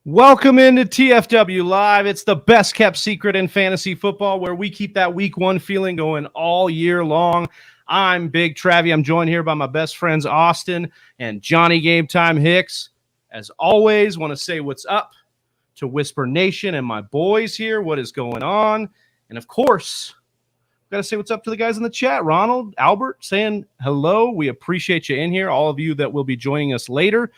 Welcome into TFW Live. It's the best kept secret in fantasy football, where we keep that week one feeling going all year long. I'm Big Travie. I'm joined here by my best friends Austin and Johnny Game Time Hicks. As always, want to say what's up to Whisper Nation and my boys here. What is going on? And of course, got to say what's up to the guys in the chat. Ronald, Albert saying hello. We appreciate you in here. All of you that will be joining us later.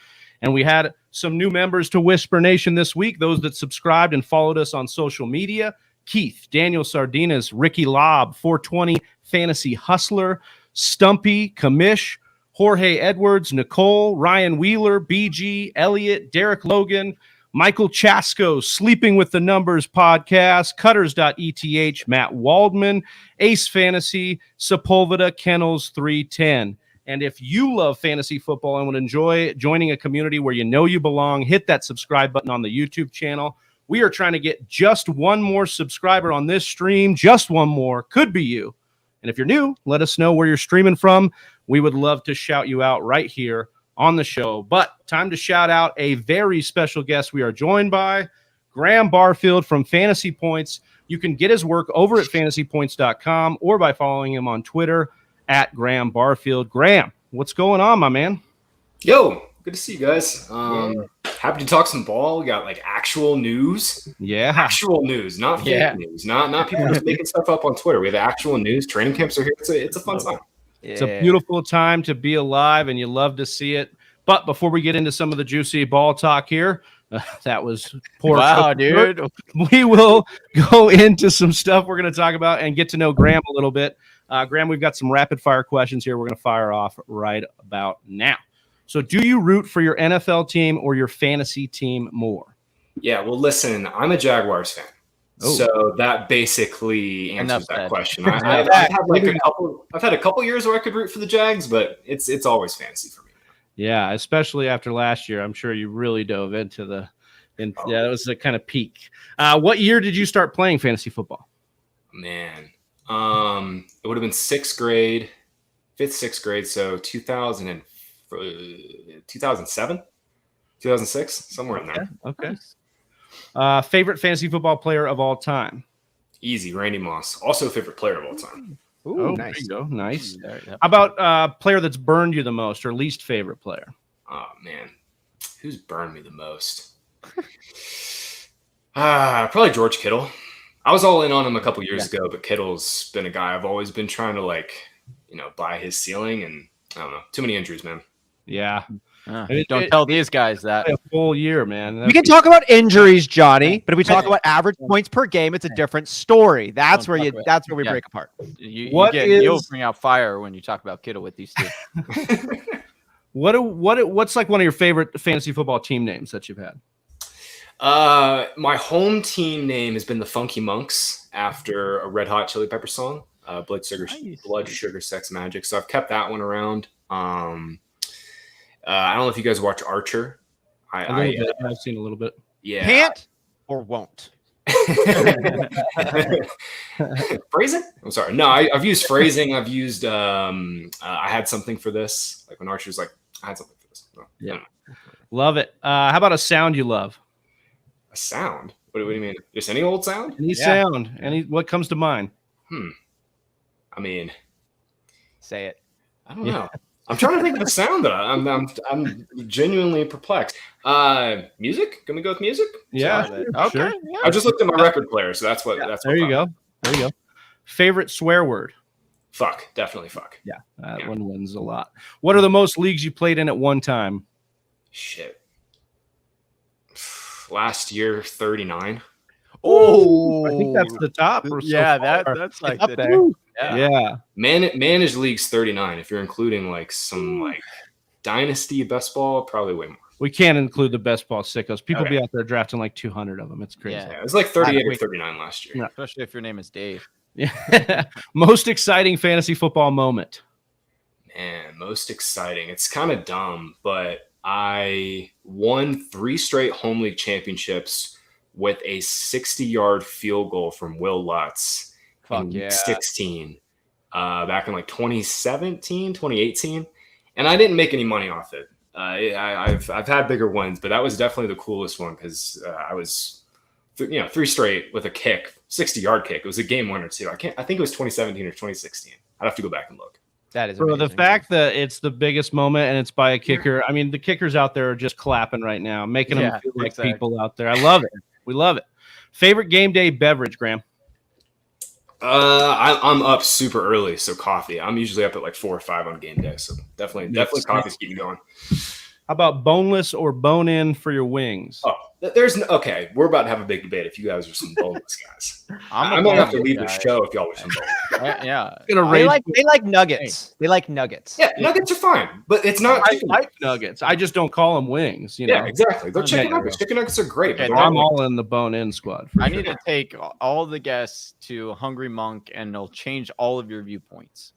And we had some new members to Whisper Nation this week, those that subscribed and followed us on social media. Keith, Daniel Sardinas, Ricky Lobb, 420 Fantasy Hustler, Stumpy, Kamish, Jorge Edwards, Nicole, Ryan Wheeler, BG, Elliot, Derek Logan, Michael Chasko, Sleeping with the Numbers podcast, Cutters.eth, Matt Waldman, Ace Fantasy, Sepulveda, Kennels 310. And if you love fantasy football and would enjoy joining a community where you know you belong, hit that subscribe button on the YouTube channel. We are trying to get just one more subscriber on this stream. Just one more. Could be you. And if you're new, let us know where you're streaming from. We would love to shout you out right here on the show. But time to shout out a very special guest we are joined by, Graham Barfield from Fantasy Points. You can get his work over at fantasypoints.com or by following him on Twitter at Graham Barfield. Graham, what's going on, my man? Yo, good to see you guys. Happy to talk some ball. We got like actual news. Yeah. Actual news, not fake news. Not people just making stuff up on Twitter. We have actual news. Training camps are here. It's a fun time. Yeah. It's a beautiful time to be alive, and you love to see it. But before we get into some of the juicy ball talk here, that was poor. Wow, dude. We will go into some stuff we're going to talk about and get to know Graham a little bit. Graham, we've got some rapid fire questions here. We're going to fire off right about now. So do you root for your NFL team or your fantasy team more? Yeah, well, listen, I'm a Jaguars fan. Oh. So that basically answers that question. I've had a couple years where I could root for the Jags, but it's always fantasy for me. Yeah, especially after last year. I'm sure you really dove into yeah, that was the kind of peak. What year did you start playing fantasy football? Man. It would have been 5th, 6th grade. So 2007, 2006, somewhere in there. Okay. Favorite fantasy football player of all time? Easy, Randy Moss. Also favorite player of all time. Ooh, nice. There you go. Nice. How about player that's burned you the most or least favorite player? Oh, man. Who's burned me the most? Probably George Kittle. I was all in on him a couple years ago, but Kittle's been a guy I've always been trying to buy his ceiling, and I don't know, too many injuries, man. Yeah. Don't tell these guys that. A full year, man. We can talk about injuries, Johnny, but if we talk about average points per game, it's a different story. That's where we break apart. You'll bring out fire when you talk about Kittle with these two. What's like one of your favorite fantasy football team names that you've had? My home team name has been the Funky Monks after a Red Hot Chili Pepper song, Blood, Sugar, Sex, Magic. So I've kept that one around. I don't know if you guys watch Archer. I've seen a little bit. Yeah. Can't or won't. Phrasing? I'm sorry. No, I've used phrasing. I've used I had something for this. Like when Archer's like, I had something for this. No, yeah. Love it. How about a sound you love? A sound? What do you mean? Just any old sound? Any sound. What comes to mind? I mean, say it. I don't know. I'm trying to think of a sound that I'm genuinely perplexed. Music? Can we go with music? Yeah. Okay. Sure. Yeah. I just looked at my record player, so that's what. That's There you go. There you go. Favorite swear word? Fuck. Definitely fuck. Yeah, that one wins a lot. What are the most leagues you played in at one time? Shit. Last year, 39. Oh, I think that's the top. Yeah, that's like up there. Yeah. Managed leagues 39. If you're including like some like dynasty best ball, probably way more. We can't include the best ball sickos. People be out there drafting like 200 of them. It's crazy. Yeah, it was like 38 or 39 last year. Yeah. Especially if your name is Dave. Yeah. Most exciting fantasy football moment. Man, most exciting. It's kind of dumb, but I won 3 straight home league championships with a 60-yard field goal from Will Lutz in week 16 back in like 2017, 2018. And I didn't make any money off it. I've had bigger wins, but that was definitely the coolest one because I was, 3 straight with a kick, 60-yard kick. It was a game winner too. I think it was 2017 or 2016. I'd have to go back and look. That is Bro, the fact that it's the biggest moment and it's by a kicker. I mean, the kickers out there are just clapping right now, making them feel like people out there. I love it. We love it. Favorite game day beverage, Graham? I'm up super early, so coffee. I'm usually up at like 4 or 5 on game day, so definitely coffee's keeping going. How about boneless or bone in for your wings? Oh, we're about to have a big debate if you guys are some boneless guys. I'm gonna have to leave the show if y'all are some boneless. Yeah. They like nuggets. They like nuggets. Yeah, nuggets are fine, but it's not. I like nuggets. I just don't call them wings. Yeah, exactly. They're chicken nuggets. Chicken nuggets are great. Okay, I'm all in the bone in squad. I need to take all the guests to Hungry Monk, and they'll change all of your viewpoints.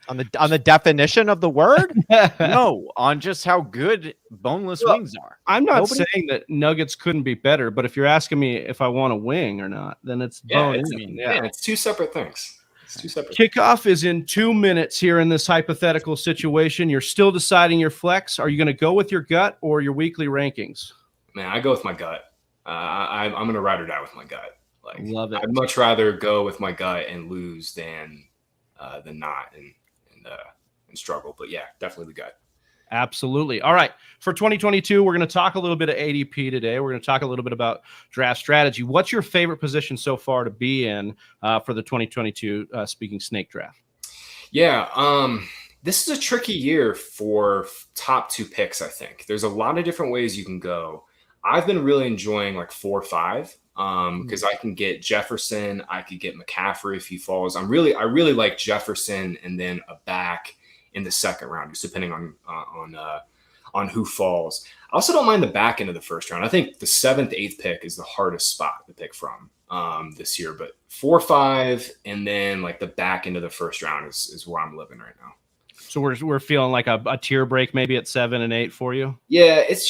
On the definition of the word? No, on just how good boneless wings are. I'm not saying that nuggets couldn't be better, but if you're asking me if I want a wing or not, then it's bone in. It's 2 separate things. Kickoff is in 2 minutes here in this hypothetical situation. You're still deciding your flex. Are you going to go with your gut or your weekly rankings? Man, I go with my gut. I'm going to ride or die with my gut. Love it. I'd much rather go with my gut and lose than not and struggle. But yeah, definitely the gut. Absolutely. All right. For 2022, we're going to talk a little bit of ADP today. We're going to talk a little bit about draft strategy. What's your favorite position so far to be in for the 2022 speaking snake draft? Yeah. This is a tricky year for top 2 picks, I think. There's a lot of different ways you can go. I've been really enjoying like 4 or 5. Because I can get Jefferson, I could get McCaffrey if he falls. I really like Jefferson and then a back in the second round, just depending on who falls. I also don't mind the back end of the first round. I think the 7th, 8th pick is the hardest spot to pick from this year, but 4 or 5 and then like the back end of the first round is where I'm living right now. So we're feeling like a tier break maybe at 7 and 8 for you. Yeah, it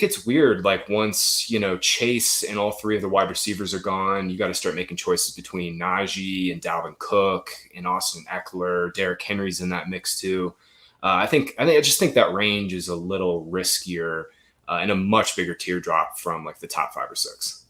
gets weird. Like once Chase and all 3 of the wide receivers are gone, you got to start making choices between Najee and Dalvin Cook and Austin Eckler. Derrick Henry's in that mix too. I just think that range is a little riskier and a much bigger teardrop from like the top 5 or 6.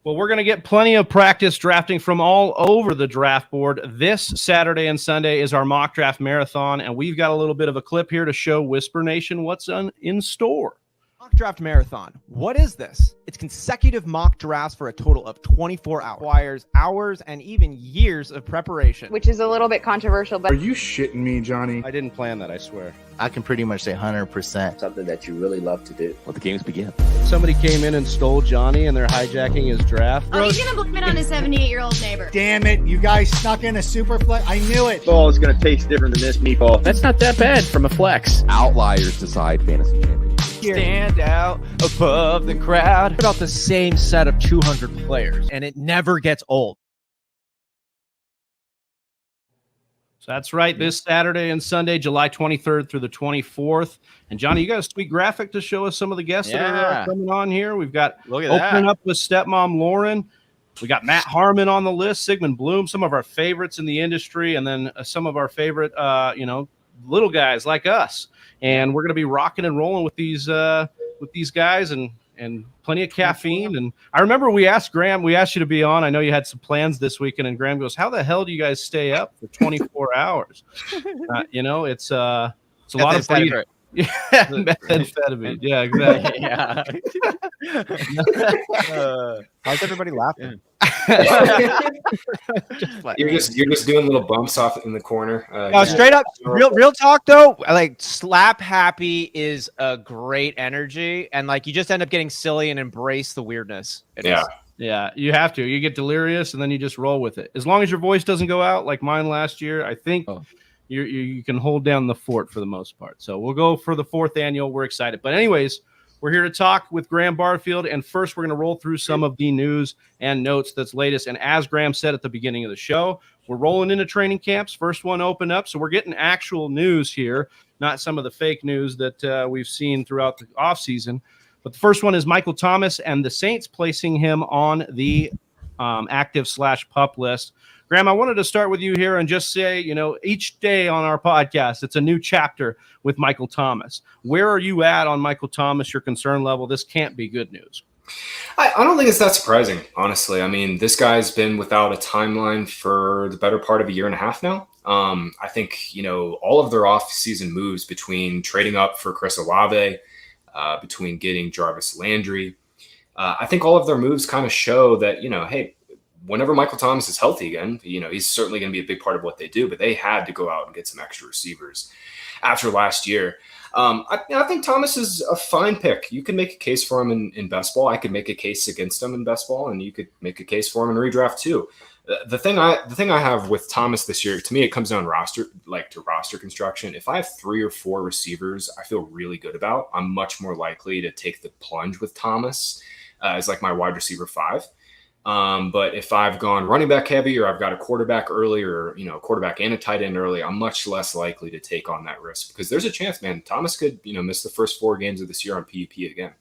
Well, we're going to get plenty of practice drafting from all over the draft board. This Saturday and Sunday is our mock draft marathon, and we've got a little bit of a clip here to show Whisper Nation what's in store. Mock draft marathon. What is this? It's consecutive mock drafts for a total of 24 hours. Requires hours and even years of preparation. Which is a little bit controversial, but Are you shitting me, Johnny? I didn't plan that, I swear. I can pretty much say 100%. Something that you really love to do. Let the games begin. Somebody came in and stole Johnny, and they're hijacking his draft. Oh, he's going to blame it on his 78-year-old neighbor. Damn it, you guys snuck in a super flex. I knew it. Ball is going to taste different than this meatball. That's not that bad from a flex. Outliers decide fantasy champions. Stand out above the crowd. About the same set of 200 players, and it never gets old. So that's right. This Saturday and Sunday, July 23rd through the 24th. And Johnny, you got a sweet graphic to show us some of the guests that are coming on here. We've got opening up with stepmom Lauren. We got Matt Harmon on the list, Sigmund Bloom, some of our favorites in the industry, and then some of our favorite, little guys like us. And we're going to be rocking and rolling with these guys and and plenty of caffeine. And I remember we asked Graham, we asked you to be on. I know you had some plans this weekend, and Graham goes, "How the hell do you guys stay up for 24 hours?" It's a lot of breathing. Yeah, methamphetamine. Yeah, exactly. How's everybody laughing? You're just doing little bumps off in the corner. Straight up, real talk though. Like slap happy is a great energy, and like you just end up getting silly and embrace the weirdness. Yeah, you have to. You get delirious, and then you just roll with it. As long as your voice doesn't go out like mine last year, I think. You can hold down the fort for the most part. So we'll go for the 4th annual. We're excited. But anyways, we're here to talk with Graham Barfield. And first, we're going to roll through some of the news and notes that's latest. And as Graham said at the beginning of the show, we're rolling into training camps. First one opened up. So we're getting actual news here, not some of the fake news that we've seen throughout the offseason. But the first one is Michael Thomas and the Saints placing him on the active/pup list. Graham, I wanted to start with you here and just say, each day on our podcast, it's a new chapter with Michael Thomas. Where are you at on Michael Thomas, your concern level? This can't be good news. I don't think it's that surprising, honestly. I mean, this guy's been without a timeline for the better part of a year and a half now. I think, all of their off-season moves between trading up for Chris Olave, between getting Jarvis Landry, I think all of their moves kind of show that, hey, whenever Michael Thomas is healthy again, he's certainly going to be a big part of what they do, but they had to go out and get some extra receivers after last year. I think Thomas is a fine pick. You can make a case for him in best ball. I could make a case against him in best ball, and you could make a case for him in redraft too. The thing I have with Thomas this year, to me, it comes down to roster construction. If I have 3 or 4 receivers I feel really good about, I'm much more likely to take the plunge with Thomas as like my wide receiver 5. But if I've gone running back heavy, or I've got a quarterback early, or a quarterback and a tight end early, I'm much less likely to take on that risk, because there's a chance, man, Thomas could miss the first 4 games of this year on PUP again.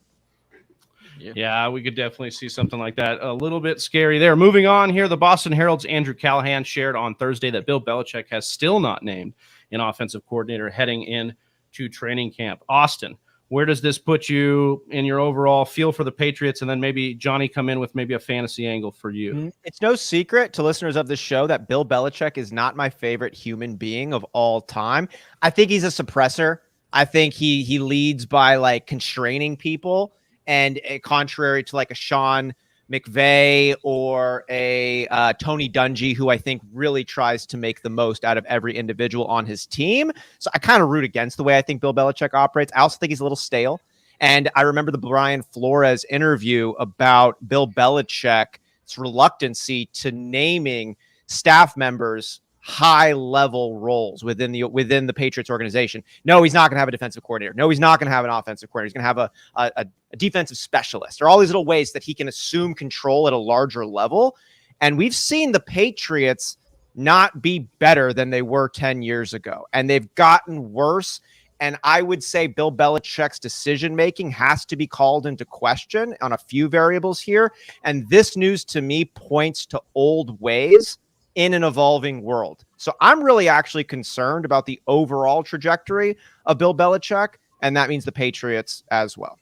Yeah, we could definitely see something like that. A little bit scary there. Moving on here, the Boston Herald's Andrew Callahan shared on Thursday that Bill Belichick has still not named an offensive coordinator heading into training camp. Austin, where does this put you in your overall feel for the Patriots? And then maybe Johnny come in with maybe a fantasy angle for you. It's no secret to listeners of this show that Bill Belichick is not my favorite human being of all time. I think he's a suppressor. I think he leads by like constraining people, and contrary to like a Sean McVay or a Tony Dungy, who I think really tries to make the most out of every individual on his team. So I kind of root against the way I think Bill Belichick operates. I also think he's a little stale. And I remember the Brian Flores interview about Bill Belichick's reluctancy to naming staff members high-level roles within the Patriots organization. No, he's not going to have a defensive coordinator. No, he's not going to have an offensive coordinator. He's going to have a defensive specialist. There are all these little ways that he can assume control at a larger level. And we've seen the Patriots not be better than they were 10 years ago. And they've gotten worse. And I would say Bill Belichick's decision-making has to be called into question on a few variables here. And this news to me points to old ways in an evolving world. So I'm really actually concerned about the overall trajectory of Bill Belichick, and that means the Patriots as well.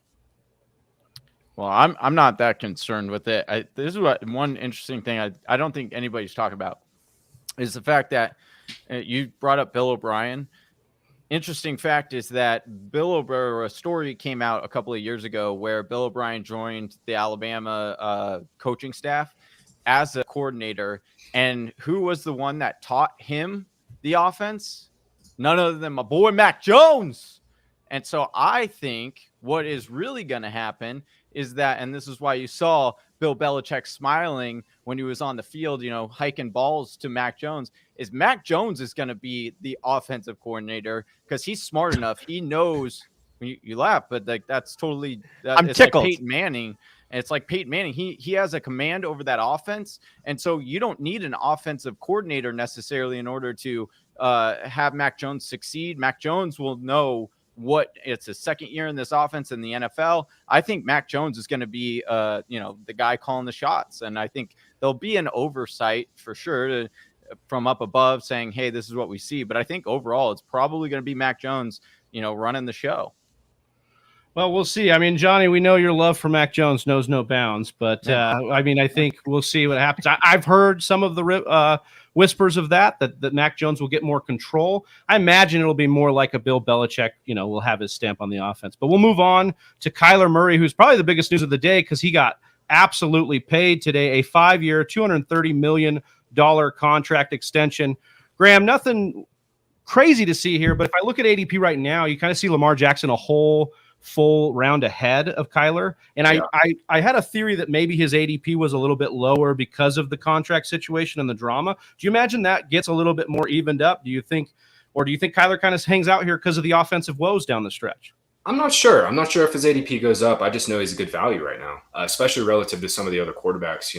Well, I'm not that concerned with it. This is one interesting thing I don't think anybody's talking about is the fact that you brought up Bill O'Brien. Interesting fact is that a story came out a couple of years ago where Bill O'Brien joined the Alabama coaching staff as a coordinator. And who was the one that taught him the offense? None other than my boy, Mac Jones. And so I think what is really going to happen is that, and this is why you saw Bill Belichick smiling when he was on the field, hiking balls to Mac Jones, is Mac Jones is going to be the offensive coordinator because he's smart enough. He knows, you laugh, but like that's totally, I'm tickled. Like Peyton Manning. And it's like Peyton Manning. He has a command over that offense. And so you don't need an offensive coordinator necessarily in order to have Mac Jones succeed. Mac Jones will know what it's his second year in this offense in the NFL. I think Mac Jones is going to be, the guy calling the shots. And I think there'll be an oversight for sure from up above saying, hey, this is what we see. But I think overall, it's probably going to be Mac Jones, running the show. Well, we'll see. I mean, Johnny, we know your love for Mac Jones knows no bounds, but I mean, I think we'll see what happens. I've heard some of the whispers of that Mac Jones will get more control. I imagine it'll be more like a Bill Belichick, will have his stamp on the offense. But we'll move on to Kyler Murray, who's probably the biggest news of the day because he got absolutely paid today, a 5-year, $230 million contract extension. Graham, nothing crazy to see here, but if I look at ADP right now, you kind of see Lamar Jackson a whole full round ahead of Kyler. And I had a theory that maybe his ADP was a little bit lower because of the contract situation and the drama. Do you imagine that gets a little bit more evened up? Do you think Kyler kind of hangs out here because of the offensive woes down the stretch? I'm not sure. I'm not sure if his ADP goes up. I just know he's a good value right now, especially relative to some of the other quarterbacks.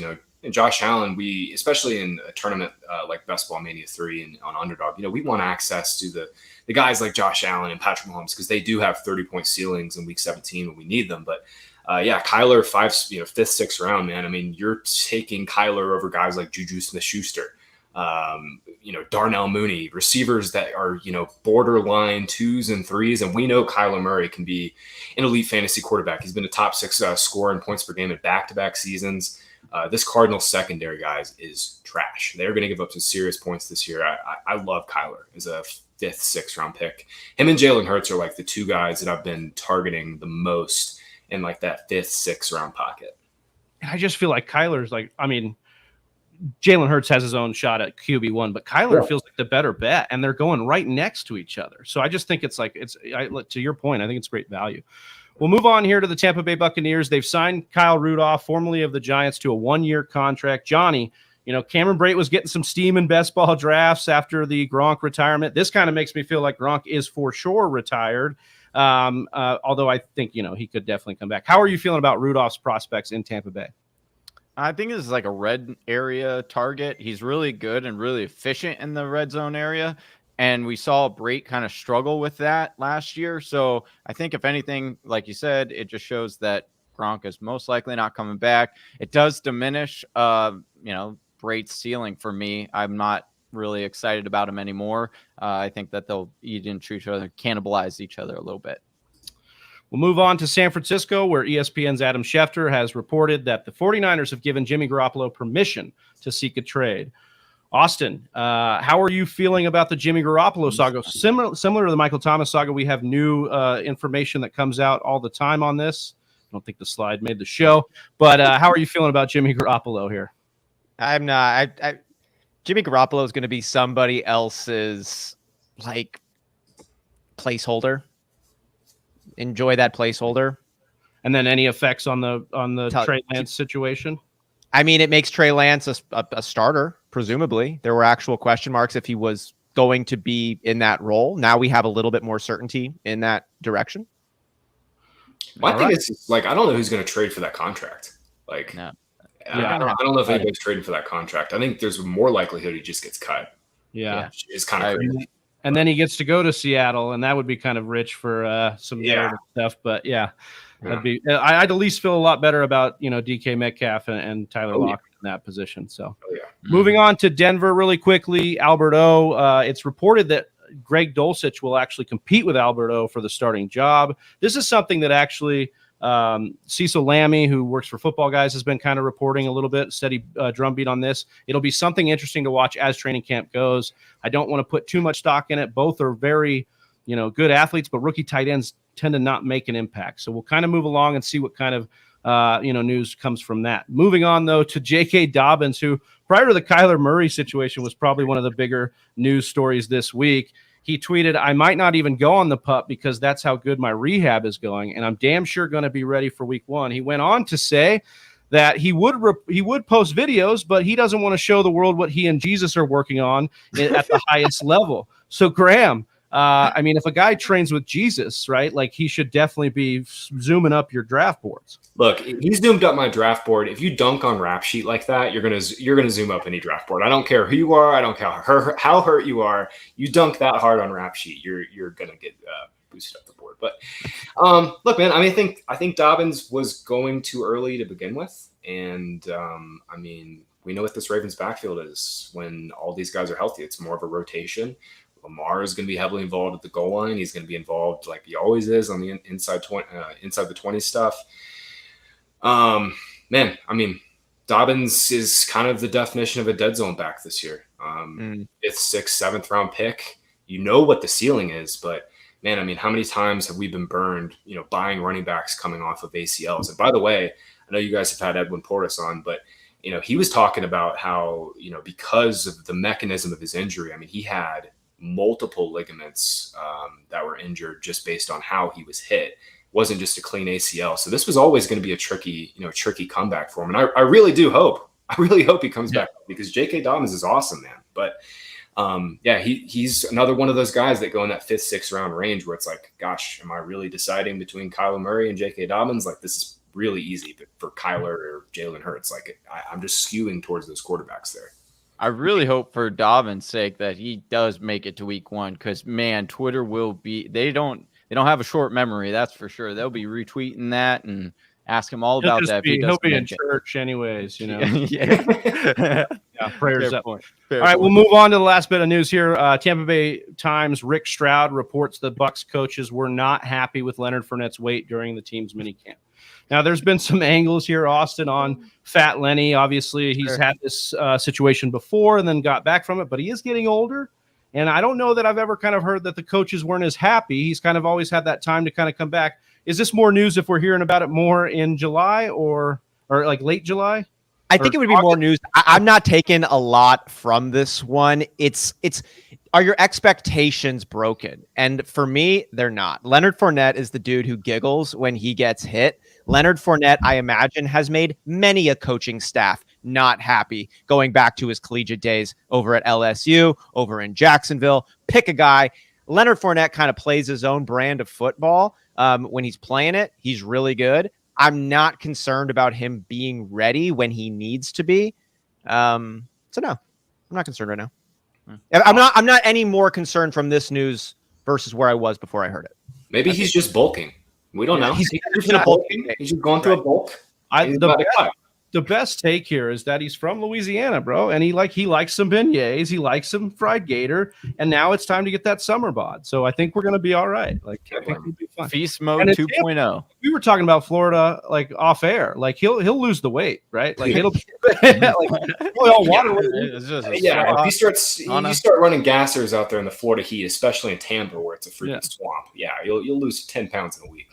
And Josh Allen, we, especially in a tournament like Best Ball Mania 3 and on Underdog, we want access to the guys like Josh Allen and Patrick Mahomes because they do have 30-point ceilings in Week 17 when we need them. But Kyler, 5th, 6th round, man. I mean, you're taking Kyler over guys like Juju Smith-Schuster, Darnell Mooney, receivers that are, borderline 2s and 3s. And we know Kyler Murray can be an elite fantasy quarterback. He's been a top 6 scorer in points per game in back-to-back seasons. This Cardinals secondary, guys, is trash. They're going to give up some serious points this year. I love Kyler as a 5th, 6th round pick. Him and Jalen Hurts are like the two guys that I've been targeting the most in like that 5th, 6th round pocket. And I just feel like Kyler's Jalen Hurts has his own shot at QB1, but Kyler feels like the better bet, and they're going right next to each other. So I just think to your point, I think it's great value. We'll move on here to the Tampa Bay Buccaneers. They've signed Kyle Rudolph, formerly of the Giants, to a 1-year contract. Johnny, Cameron Brate was getting some steam in best ball drafts after the Gronk retirement. This kind of makes me feel like Gronk is for sure retired, although I think, he could definitely come back. How are you feeling about Rudolph's prospects in Tampa Bay? I think this is like a red area target. He's really good and really efficient in the red zone area. And we saw Brate kind of struggle with that last year. So I think if anything, like you said, it just shows that Gronk is most likely not coming back. It does diminish, Brate's ceiling for me. I'm not really excited about him anymore. I think that they'll eat into each other, cannibalize each other a little bit. We'll move on to San Francisco, where ESPN's Adam Schefter has reported that the 49ers have given Jimmy Garoppolo permission to seek a trade. Austin, how are you feeling about the Jimmy Garoppolo saga? Similar to the Michael Thomas saga, we have new information that comes out all the time on this. I don't think the slide made the show, but how are you feeling about Jimmy Garoppolo here? I'm not. Jimmy Garoppolo is going to be somebody else's placeholder. Enjoy that placeholder. And then any effects on the Trey Lance situation? I mean, it makes Trey Lance a starter, presumably. There were actual question marks if he was going to be in that role. Now we have a little bit more certainty in that direction. Well, I think it's I don't know who's going to trade for that contract. I don't know if anybody's trading for that contract. I think there's more likelihood he just gets cut. Yeah. It's kind of crazy. And then he gets to go to Seattle, and that would be kind of rich for some narrative stuff. But that'd be. I'd at least feel a lot better about DK Metcalf and Tyler Lockett in that position. So, moving on to Denver really quickly, Albert O. It's reported that Greg Dulcich will actually compete with Albert O for the starting job. This is something that actually Cecil Lammy, who works for Football Guys, has been kind of reporting a little bit, steady drumbeat on this. It'll be something interesting to watch as training camp goes. I don't want to put too much stock in it. Both are very, good athletes, but rookie tight ends tend to not make an impact. So we'll kind of move along and see what kind of, news comes from that. Moving on, though, to J.K. Dobbins, who prior to the Kyler Murray situation was probably one of the bigger news stories this week. He tweeted, "I might not even go on the PUP because that's how good my rehab is going, and I'm damn sure going to be ready for week 1. He went on to say that he would post videos, but he doesn't want to show the world what he and Jesus are working on at the highest level. So, Graham, if a guy trains with Jesus, right, he should definitely be zooming up your draft boards. Look, he's zoomed up my draft board. If you dunk on Rap Sheet like that, you're gonna zoom up any draft board. I don't care who you are. I don't care how hurt you are. You dunk that hard on Rap Sheet, you're gonna get boosted up the board. But look, man, I think Dobbins was going too early to begin with, and we know what this Ravens backfield is when all these guys are healthy. It's more of a rotation. Lamar is going to be heavily involved at the goal line. He's going to be involved like he always is on the inside the 20 stuff. Man, I mean, Dobbins is kind of the definition of a dead zone back this year. 5th, 6th, 7th round pick. You know what the ceiling is, but man, I mean, how many times have we been burned, buying running backs coming off of ACLs? And by the way, I know you guys have had Edwin Portis on, but he was talking about how, because of the mechanism of his injury, I mean, he had multiple ligaments that were injured just based on how he was hit. It wasn't just a clean ACL. So this was always going to be a tricky comeback for him. And I really hope he comes back, because J.K. Dobbins is awesome, man. But he's another one of those guys that go in that 5th, 6th round range where it's like, gosh, am I really deciding between Kyler Murray and J.K. Dobbins? Like, this is really easy, but for Kyler or Jalen Hurts, like I'm just skewing towards those quarterbacks there. I really hope for Dobbins' sake that he does make it to week 1, because man, Twitter will be, they don't have a short memory, that's for sure. They'll be retweeting that and ask him all about that. He'll be in church anyways, Yeah. Prayers up. All right, we'll move on to the last bit of news here. Tampa Bay Times Rick Stroud reports the Bucs coaches were not happy with Leonard Fournette's weight during the team's minicamp. Now, there's been some angles here, Austin, on Fat Lenny. Obviously, he's had this situation before and then got back from it, but he is getting older. And I don't know that I've ever kind of heard that the coaches weren't as happy. He's kind of always had that time to kind of come back. Is this more news if we're hearing about it more in July or like late July? I think it would be more news. I'm not taking a lot from this one. It's are your expectations broken? And for me, they're not. Leonard Fournette is the dude who giggles when he gets hit. Leonard Fournette, I imagine, has made many a coaching staff not happy going back to his collegiate days over at LSU, over in Jacksonville. Pick a guy. Leonard Fournette kind of plays his own brand of football. When he's playing it, he's really good. I'm not concerned about him being ready when he needs to be. So no, I'm not concerned right now. I'm not any more concerned from this news versus where I was before I heard it. Maybe he's just bulking. We don't know. He's just going through a bulk. The best take here is that he's from Louisiana, bro, and he likes some beignets, he likes some fried gator, and now it's time to get that summer bod. So I think we're gonna be all right. Like, I think we'll be fine. Feast mode 2.0. We were talking about Florida, like off air. Like he'll lose the weight, right? Like it'll be all water. If you start running gassers out there in the Florida heat, especially in Tampa where it's a freaking swamp. Yeah, you'll lose 10 pounds in a week.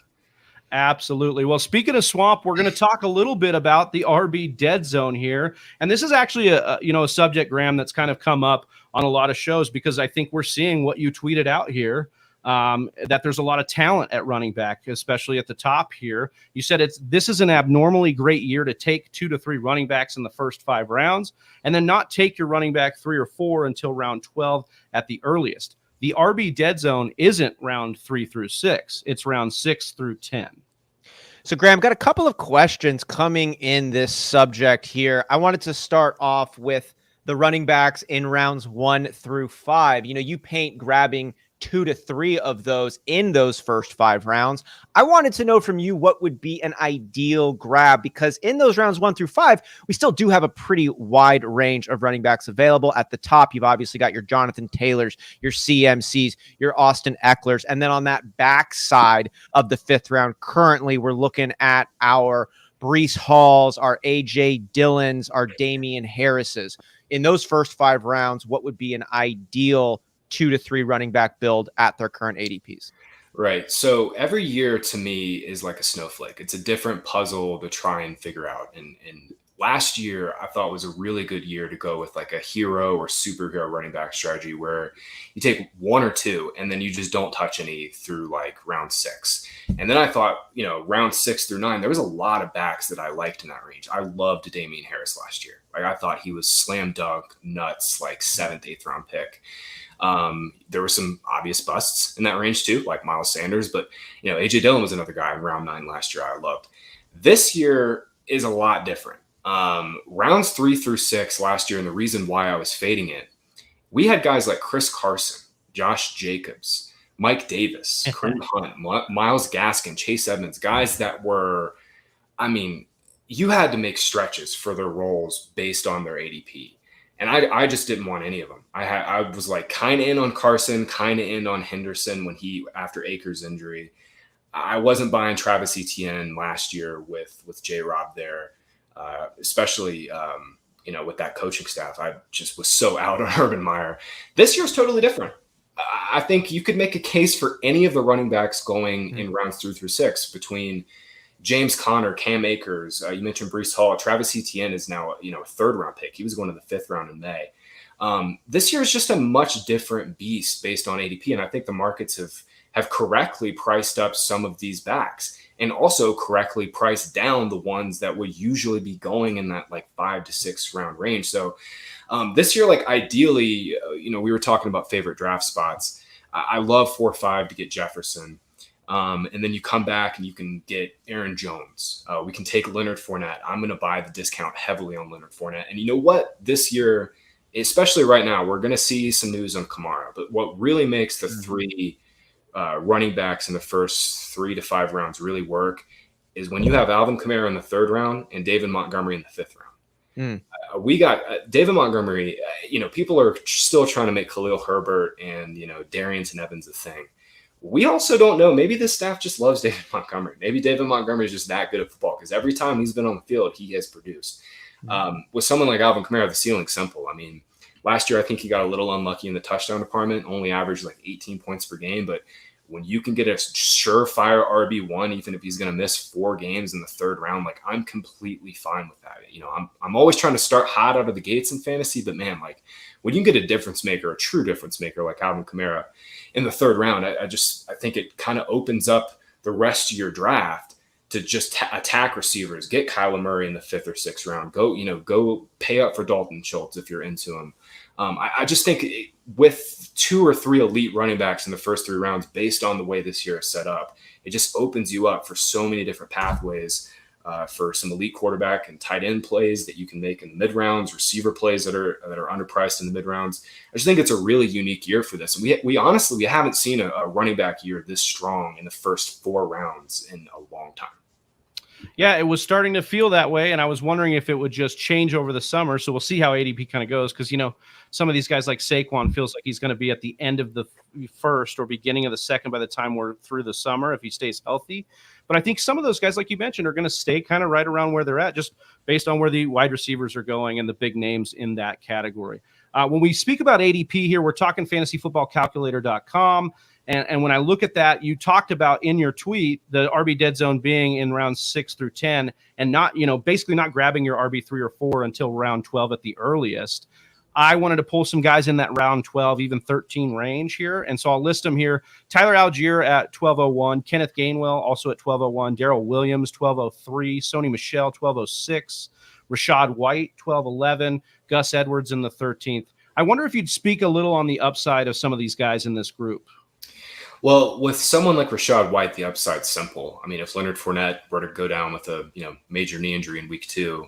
Absolutely. Well, speaking of swamp, we're going to talk a little bit about the RB dead zone here. And this is actually a subject, Graham, that's kind of come up on a lot of shows, because I think we're seeing what you tweeted out here, that there's a lot of talent at running back, especially at the top here. You said this is an abnormally great year to take 2 to 3 running backs in the first 5 rounds and then not take your running back 3 or 4 until round 12 at the earliest. The RB dead zone isn't round 3 through 6. It's round 6 through 10. So, Graham, got a couple of questions coming in this subject here. I wanted to start off with the running backs in rounds 1 through 5. You paint grabbing 2 to 3 of those in those first 5 rounds. I wanted to know from you what would be an ideal grab, because in those rounds 1 through 5, we still do have a pretty wide range of running backs available. At the top, you've obviously got your Jonathan Taylors, your CMCs, your Austin Ecklers. And then on that back side of the 5th round, currently we're looking at our Breece Halls, our AJ Dillons, our Damian Harrises. In those first 5 rounds, what would be an ideal 2 to 3 running back build at their current ADPs? Right. So every year to me is like a snowflake. It's a different puzzle to try and figure out. And last year I thought was a really good year to go with like a hero or superhero running back strategy where you take 1 or 2 and then you just don't touch any through like round 6. And then I thought, round 6 through 9, there was a lot of backs that I liked in that range. I loved Damian Harris last year. Like I thought he was slam dunk nuts, like 7th, 8th round pick. There were some obvious busts in that range too, like Miles Sanders, but AJ Dillon was another guy in round 9 last year I loved. This year is a lot different. Rounds 3 through 6 last year, and the reason why I was fading it, we had guys like Chris Carson, Josh Jacobs, Mike Davis, Kareem Hunt, Myles Gaskin, Chase Edmonds, guys that were, you had to make stretches for their roles based on their ADP. And I just didn't want any of them. I was like kind of in on Carson, kind of in on Henderson after Akers' injury. I wasn't buying Travis Etienne last year with J-Rob there, especially with that coaching staff. I just was so out on Urban Meyer. This year's totally different. I think you could make a case for any of the running backs going in rounds 3 through 6 between James Conner, Cam Akers. You mentioned Breece Hall. Travis Etienne is now a third-round pick. He was going to the 5th round in May. This year is just a much different beast based on ADP, and I think the markets have correctly priced up some of these backs and also correctly priced down the ones that would usually be going in that like 5 to 6 round range. So this year, like ideally, we were talking about favorite draft spots. I love 4-5 to get Jefferson. And then you come back and you can get Aaron Jones. We can take Leonard Fournette. I'm going to buy the discount heavily on Leonard Fournette. And you know what? This year, especially right now, we're going to see some news on Kamara. But what really makes the 3 running backs in the first 3 to 5 rounds really work is when you have Alvin Kamara in the 3rd round and David Montgomery in the 5th round. We got David Montgomery. People are still trying to make Khalil Herbert and, Darrington Evans a thing. We also don't know. Maybe the staff just loves David Montgomery. Maybe David Montgomery is just that good at football because every time he's been on the field, he has produced. With someone like Alvin Kamara, the ceiling's simple. I mean, last year, I think he got a little unlucky in the touchdown department, only averaged like 18 points per game. But when you can get a surefire RB1, even if he's going to miss 4 games in the 3rd round, like I'm completely fine with that. I'm always trying to start hot out of the gates in fantasy, but man, like when you get a difference maker, a true difference maker like Alvin Kamara in the 3rd round, I think it kind of opens up the rest of your draft to just attack receivers, get Kyler Murray in the 5th or 6th round, go pay up for Dalton Schultz if you're into him. I just think with 2 or 3 elite running backs in the first 3 rounds, based on the way this year is set up, it just opens you up for so many different pathways for some elite quarterback and tight end plays that you can make in the mid rounds, receiver plays that are underpriced in the mid rounds. I just think it's a really unique year for this. And we honestly haven't seen a running back year this strong in the first 4 rounds in a long time. Yeah, it was starting to feel that way, and I was wondering if it would just change over the summer. So we'll see how ADP kind of goes because, some of these guys like Saquon feels like he's going to be at the end of the 1st or beginning of the 2nd by the time we're through the summer if he stays healthy. But I think some of those guys, like you mentioned, are going to stay kind of right around where they're at just based on where the wide receivers are going and the big names in that category. When we speak about ADP here, we're talking fantasyfootballcalculator.com. And when I look at that, you talked about in your tweet the RB dead zone being in rounds 6 through 10 and not, basically not grabbing your RB 3 or 4 until round 12 at the earliest. I wanted to pull some guys in that round 12, even 13 range here. And so I'll list them here. Tyler Algier at 1201, Kenneth Gainwell also at 1201, Darrell Williams 1203, Sony Michel 1206, Rachaad White 1211, Gus Edwards in the 13th. I wonder if you'd speak a little on the upside of some of these guys in this group. Well, with someone like Rachaad White, the upside's simple. I mean, if Leonard Fournette were to go down with a major knee injury in week 2,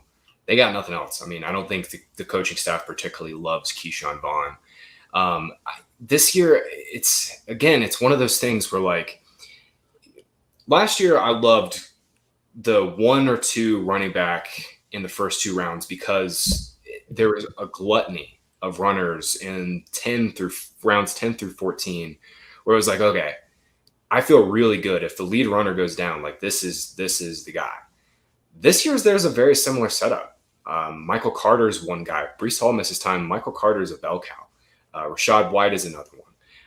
they got nothing else. I mean, I don't think the coaching staff particularly loves Keyshawn Vaughn. This year, it's one of those things where, like, last year I loved the 1 or 2 running back in the first 2 rounds because there was a gluttony of runners in rounds 10 through 14 where it was like, okay, I feel really good if the lead runner goes down. Like this is the guy. This year's there's a very similar setup. Michael Carter's one guy. Breece Hall misses time. Michael Carter is a bell cow. Rachaad White is another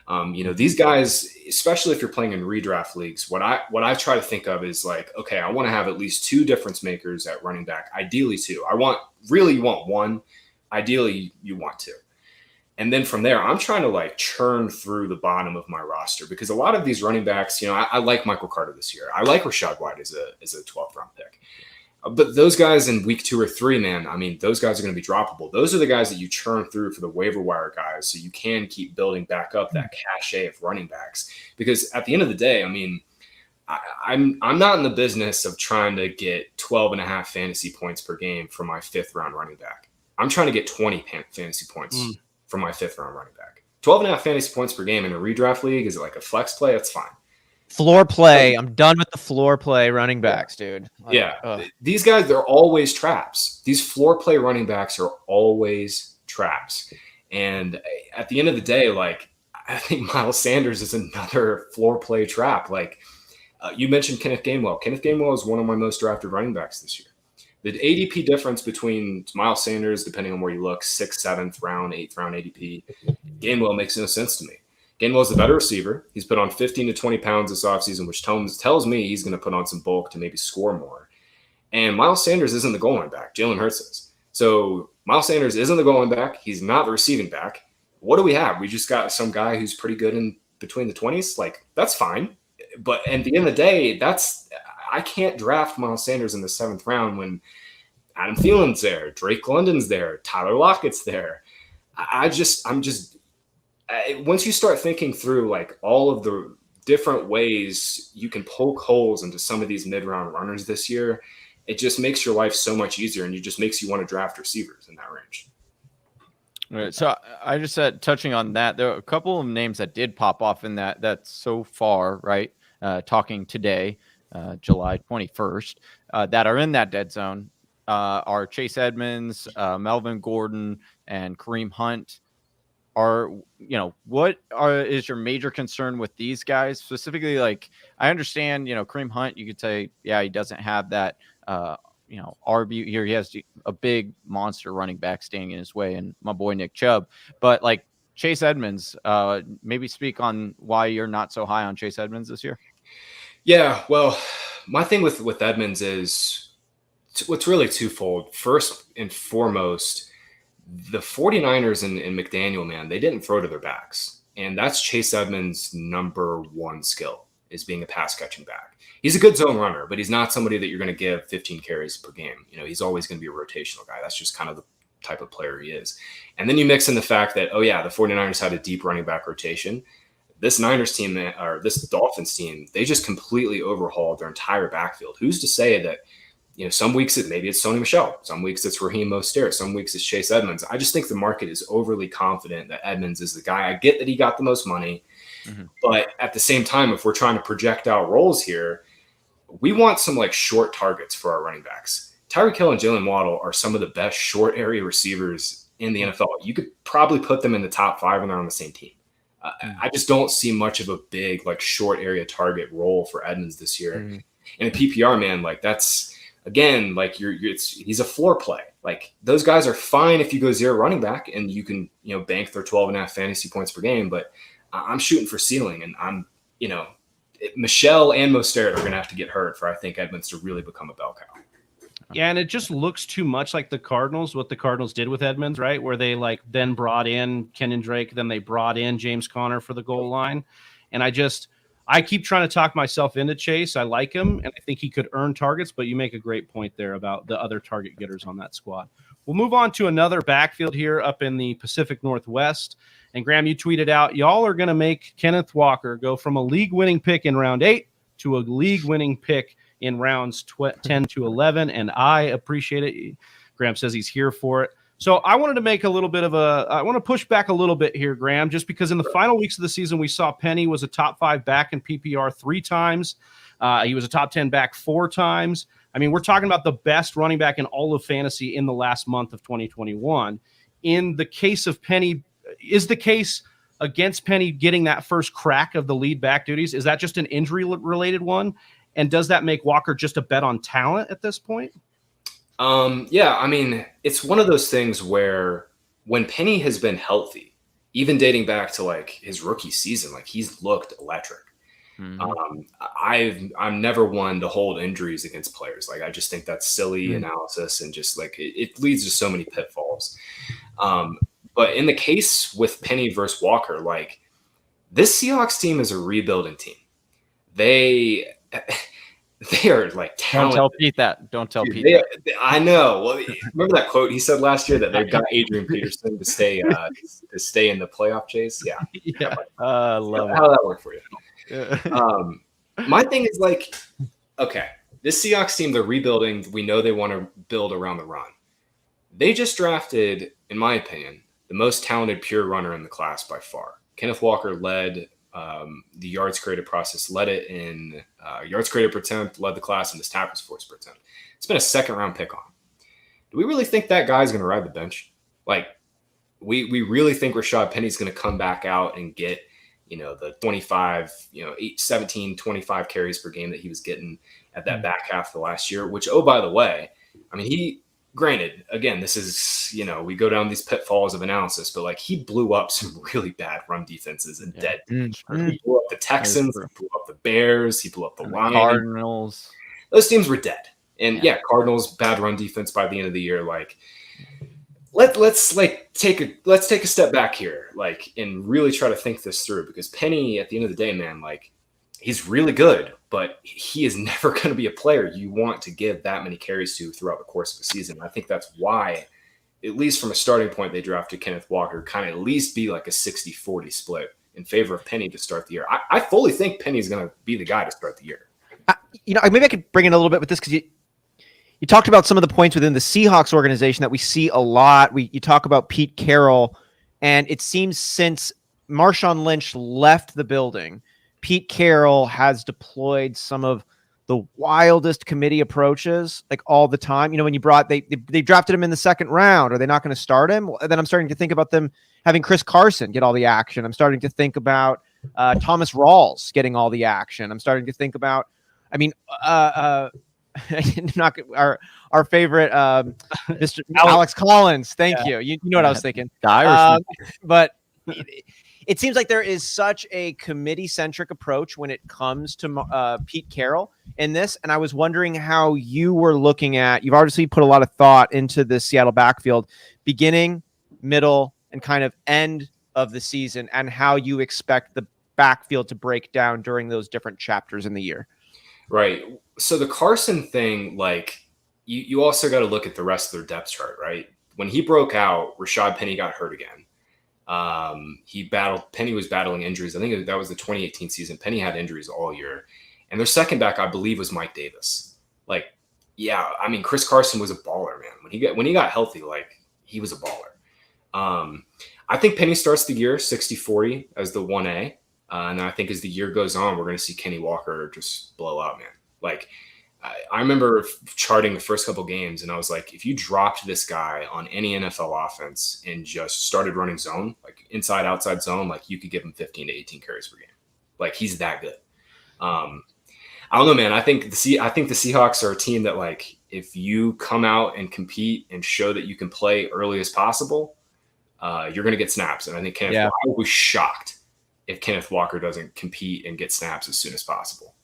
one. These guys, especially if you're playing in redraft leagues, what I try to think of is like, okay, I want to have at least 2 difference makers at running back. Ideally 2. You want 1. Ideally you want 2. And then from there, I'm trying to like churn through the bottom of my roster because a lot of these running backs, I like Michael Carter this year. I like Rachaad White as a 12th round pick. But those guys in week 2 or 3, man, I mean, those guys are going to be droppable. Those are the guys that you churn through for the waiver wire guys so you can keep building back up that cachet of running backs. Because at the end of the day, I mean, I'm not in the business of trying to get 12.5 fantasy points per game for my 5th round running back. I'm trying to get 20 fantasy points for my 5th round running back. 12.5 fantasy points per game in a redraft league is like a flex play. That's fine. Floor play. I'm done with the floor play running backs, dude. These guys, they're always traps. These floor play running backs are always traps. And at the end of the day, like, I think Miles Sanders is another floor play trap. Like you mentioned Kenneth Gainwell. Kenneth Gainwell is one of my most drafted running backs this year. The ADP difference between Miles Sanders, depending on where you look, 6th, 7th round, 8th round ADP, Gainwell makes no sense to me. Gainwell is a better receiver. He's put on 15 to 20 pounds this offseason, which tells me he's going to put on some bulk to maybe score more. And Miles Sanders isn't the goal line back. Jalen Hurts is. So Miles Sanders isn't the goal line back. He's not the receiving back. What do we have? We just got some guy who's pretty good in between the 20s. Like, that's fine. But at the end of the day, I can't draft Miles Sanders in the 7th round when Adam Thielen's there, Drake London's there, Tyler Lockett's there. Once you start thinking through like all of the different ways you can poke holes into some of these mid-round runners this year, it just makes your life so much easier, and it just makes you want to draft receivers in that range. Right. So I just said, touching on that, there are a couple of names that did pop off in that so far, right? Talking today, July 21st, that are in that dead zone are Chase Edmonds, Melvin Gordon, and Kareem Hunt. What is your major concern with these guys specifically? Like, I understand, Kareem Hunt, you could say, yeah, he doesn't have that, RB here. He has a big monster running back standing in his way, and my boy Nick Chubb. But like Chase Edmonds, maybe speak on why you're not so high on Chase Edmonds this year. Yeah, well, my thing with Edmonds is what's really twofold. First and foremost, the 49ers and McDaniel, man, they didn't throw to their backs. And that's Chase Edmonds' number one skill, is being a pass catching back. He's a good zone runner, but he's not somebody that you're going to give 15 carries per game. He's always going to be a rotational guy. That's just kind of the type of player he is. And then you mix in the fact that, the 49ers had a deep running back rotation. This Niners team, or this Dolphins team, they just completely overhauled their entire backfield. Who's to say that, some weeks maybe it's Sony Michel, some weeks it's Raheem Mostert, some weeks it's Chase Edmonds. I just think the market is overly confident that Edmonds is the guy. I get that he got the most money, but at the same time, if we're trying to project out roles here, we want some like short targets for our running backs. Tyreek Hill and Jalen Waddle are some of the best short area receivers in the NFL. You could probably put them in the top 5 when they're on the same team. I just don't see much of a big like short area target role for Edmonds this year. In a PPR, man, like that's, again, like he's a floor play. Like those guys are fine if you go zero running back and you can, bank their 12.5 fantasy points per game. But I'm shooting for ceiling, and I'm, Michelle and Mostert are going to have to get hurt for, I think, Edmonds to really become a bell cow. Yeah, and it just looks too much like the Cardinals, what the Cardinals did with Edmonds, right? Where they then brought in Kenyon Drake, then they brought in James Conner for the goal line. And I keep trying to talk myself into Chase. I like him, and I think he could earn targets, but you make a great point there about the other target getters on that squad. We'll move on to another backfield here up in the Pacific Northwest. And Graham, you tweeted out, y'all are going to make Kenneth Walker go from a league-winning pick in round 8 to a league-winning pick in rounds 10 to 11, and I appreciate it. Graham says he's here for it. So I wanted to make I want to push back a little bit here, Graham, just because in the final weeks of the season, we saw Penny was a top 5 back in PPR 3 times. He was a top 10 back 4 times. I mean, we're talking about the best running back in all of fantasy in the last month of 2021. In the case of Penny, is the case against Penny getting that first crack of the lead back duties, is that just an injury-related one? And does that make Walker just a bet on talent at this point? Yeah, I mean, it's one of those things where when Penny has been healthy, even dating back to like his rookie season, like he's looked electric. I'm never one to hold injuries against players. Like, I just think that's silly analysis, and just like it leads to so many pitfalls. But in the case with Penny versus Walker, like this Seahawks team is a rebuilding team. They are like talented. Don't tell Pete that. Don't tell Pete that. I know. Well, remember that quote he said last year that they've got Adrian Peterson to stay in the playoff chase? Yeah. I love how that worked for you. My thing is like, okay, this Seahawks team, they're rebuilding. We know they want to build around the run. They just drafted, in my opinion, the most talented pure runner in the class by far. Kenneth Walker led the yards created process, led it in yards created per attempt, led the class in his tackles force per attempt. It's been a 2nd round pick on. Do we really think that guy's going to ride the bench? Like, we really think Rashaad Penny's going to come back out and get, the 25, 17, 25 carries per game that he was getting at that back half of the last year, which, oh, by the way, I mean, granted, again, this is, we go down these pitfalls of analysis, but like he blew up some really bad run defenses and dead. He blew up the Texans, he blew up the Bears, he blew up the Lions. Cardinals. Those teams were dead. And Cardinals, bad run defense by the end of the year. Like, let's take a step back here, like, and really try to think this through, because Penny, at the end of the day, man, like, he's really good, but he is never going to be a player you want to give that many carries to throughout the course of a season. I think that's why, at least from a starting point, they drafted Kenneth Walker, kind of at least be like a 60-40 split in favor of Penny to start the year. I fully think Penny's going to be the guy to start the year. Maybe I could bring in a little bit with this, because you talked about some of the points within the Seahawks organization that we see a lot. You talk about Pete Carroll, and it seems since Marshawn Lynch left the building, Pete Carroll has deployed some of the wildest committee approaches, like, all the time. When they drafted him in the second round, are they not going to start him? Then I'm starting to think about them having Chris Carson get all the action. I'm starting to think about Thomas Rawls getting all the action. I'm starting to think about, our favorite Mr. Alex Collins. Thank you. You know what I was thinking. But it seems like there is such a committee-centric approach when it comes to Pete Carroll in this. And I was wondering how you were looking at, you've obviously put a lot of thought into the Seattle backfield, beginning, middle, and kind of end of the season, and how you expect the backfield to break down during those different chapters in the year. Right. So the Carson thing, like, you also got to look at the rest of their depth chart, right? When he broke out, Rashaad Penny got hurt again. Penny was battling injuries. I think that was the 2018 season. Penny had injuries all year. And their second back, I believe, was Mike Davis. Like, Chris Carson was a baller, man. When he got healthy, like, he was a baller. I think Penny starts the year 60-40 as the 1A. And I think as the year goes on, we're going to see Kenny Walker just blow out, man. Like, I remember charting the first couple games, and I was like, if you dropped this guy on any NFL offense and just started running zone, like inside, outside zone, like, you could give him 15 to 18 carries per game. Like, he's that good. I don't know, man. I think the Seahawks are a team that, like, if you come out and compete and show that you can play early as possible, you're going to get snaps. And I think I was shocked if Kenneth Walker doesn't compete and get snaps as soon as possible.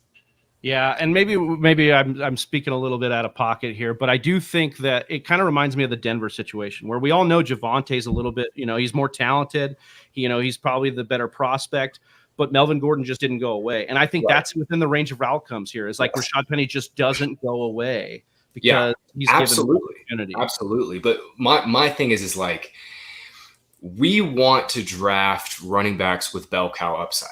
Yeah, and maybe I'm speaking a little bit out of pocket here, but I do think that it kind of reminds me of the Denver situation, where we all know Javonte's a little bit, he's more talented. He's probably the better prospect, but Melvin Gordon just didn't go away. And I think that's within the range of outcomes here. Is like Rashaad Penny just doesn't go away because he's given the opportunity. Absolutely. But my thing is like, we want to draft running backs with bell cow upside.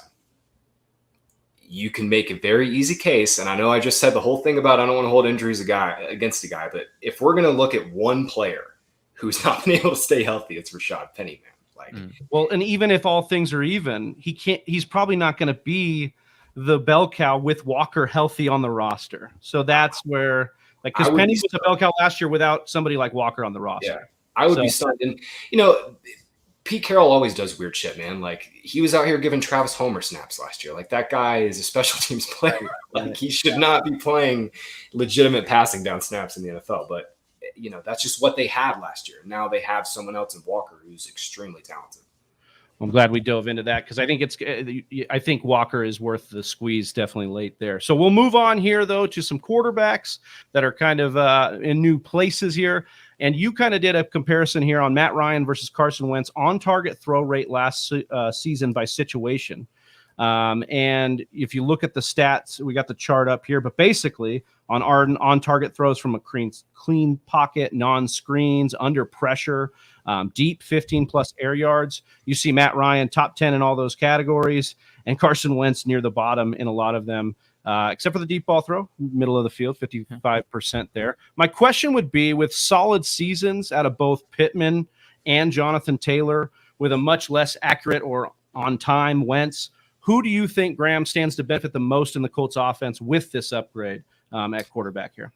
You can make a very easy case, and I know I just said the whole thing about I don't want to hold injuries against a guy, but if we're going to look at one player who's not been able to stay healthy, it's Rashaad Penny, man. Like, well, and even if all things are even, he's probably not going to be the bell cow with Walker healthy on the roster. So that's where, like, because Penny was a bell cow last year without somebody like Walker on the roster. Yeah, I would be stunned. And Pete Carroll always does weird shit, man. Like, he was out here giving Travis Homer snaps last year. Like, that guy is a special teams player. Like, he should not be playing legitimate passing down snaps in the NFL. But, that's just what they had last year. Now they have someone else in Walker who's extremely talented. I'm glad we dove into that, because I think Walker is worth the squeeze definitely late there. So we'll move on here, though, to some quarterbacks that are kind of in new places here. And you kind of did a comparison here on Matt Ryan versus Carson Wentz on target throw rate last season by situation. And if you look at the stats, we got the chart up here, but basically on target throws from a clean pocket, non-screens, under pressure, deep 15 plus air yards, you see Matt Ryan top 10 in all those categories, and Carson Wentz near the bottom in a lot of them. Except for the deep ball throw, middle of the field, 55% there. My question would be, with solid seasons out of both Pittman and Jonathan Taylor, with a much less accurate or on-time Wentz, who do you think, Graham, stands to benefit the most in the Colts offense with this upgrade at quarterback here?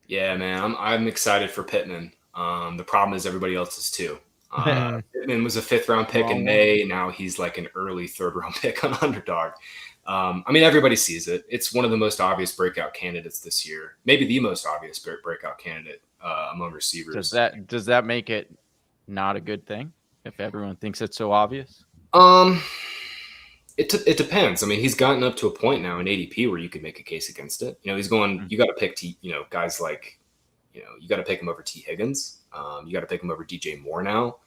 Yeah, man, I'm excited for Pittman. The problem is everybody else is too. Pittman was a 5th-round pick in May. Now he's like an early 3rd-round pick on Underdog. I mean, everybody sees it. It's one of the most obvious breakout candidates this year. Maybe the most obvious breakout candidate among receivers. Does that make it not a good thing if everyone thinks it's so obvious? It depends. I mean, he's gotten up to a point now in ADP where you could make a case against it. You know, he's going. You got to pick guys like, you got to pick him over T. Higgins. You got to pick him over DJ Moore now.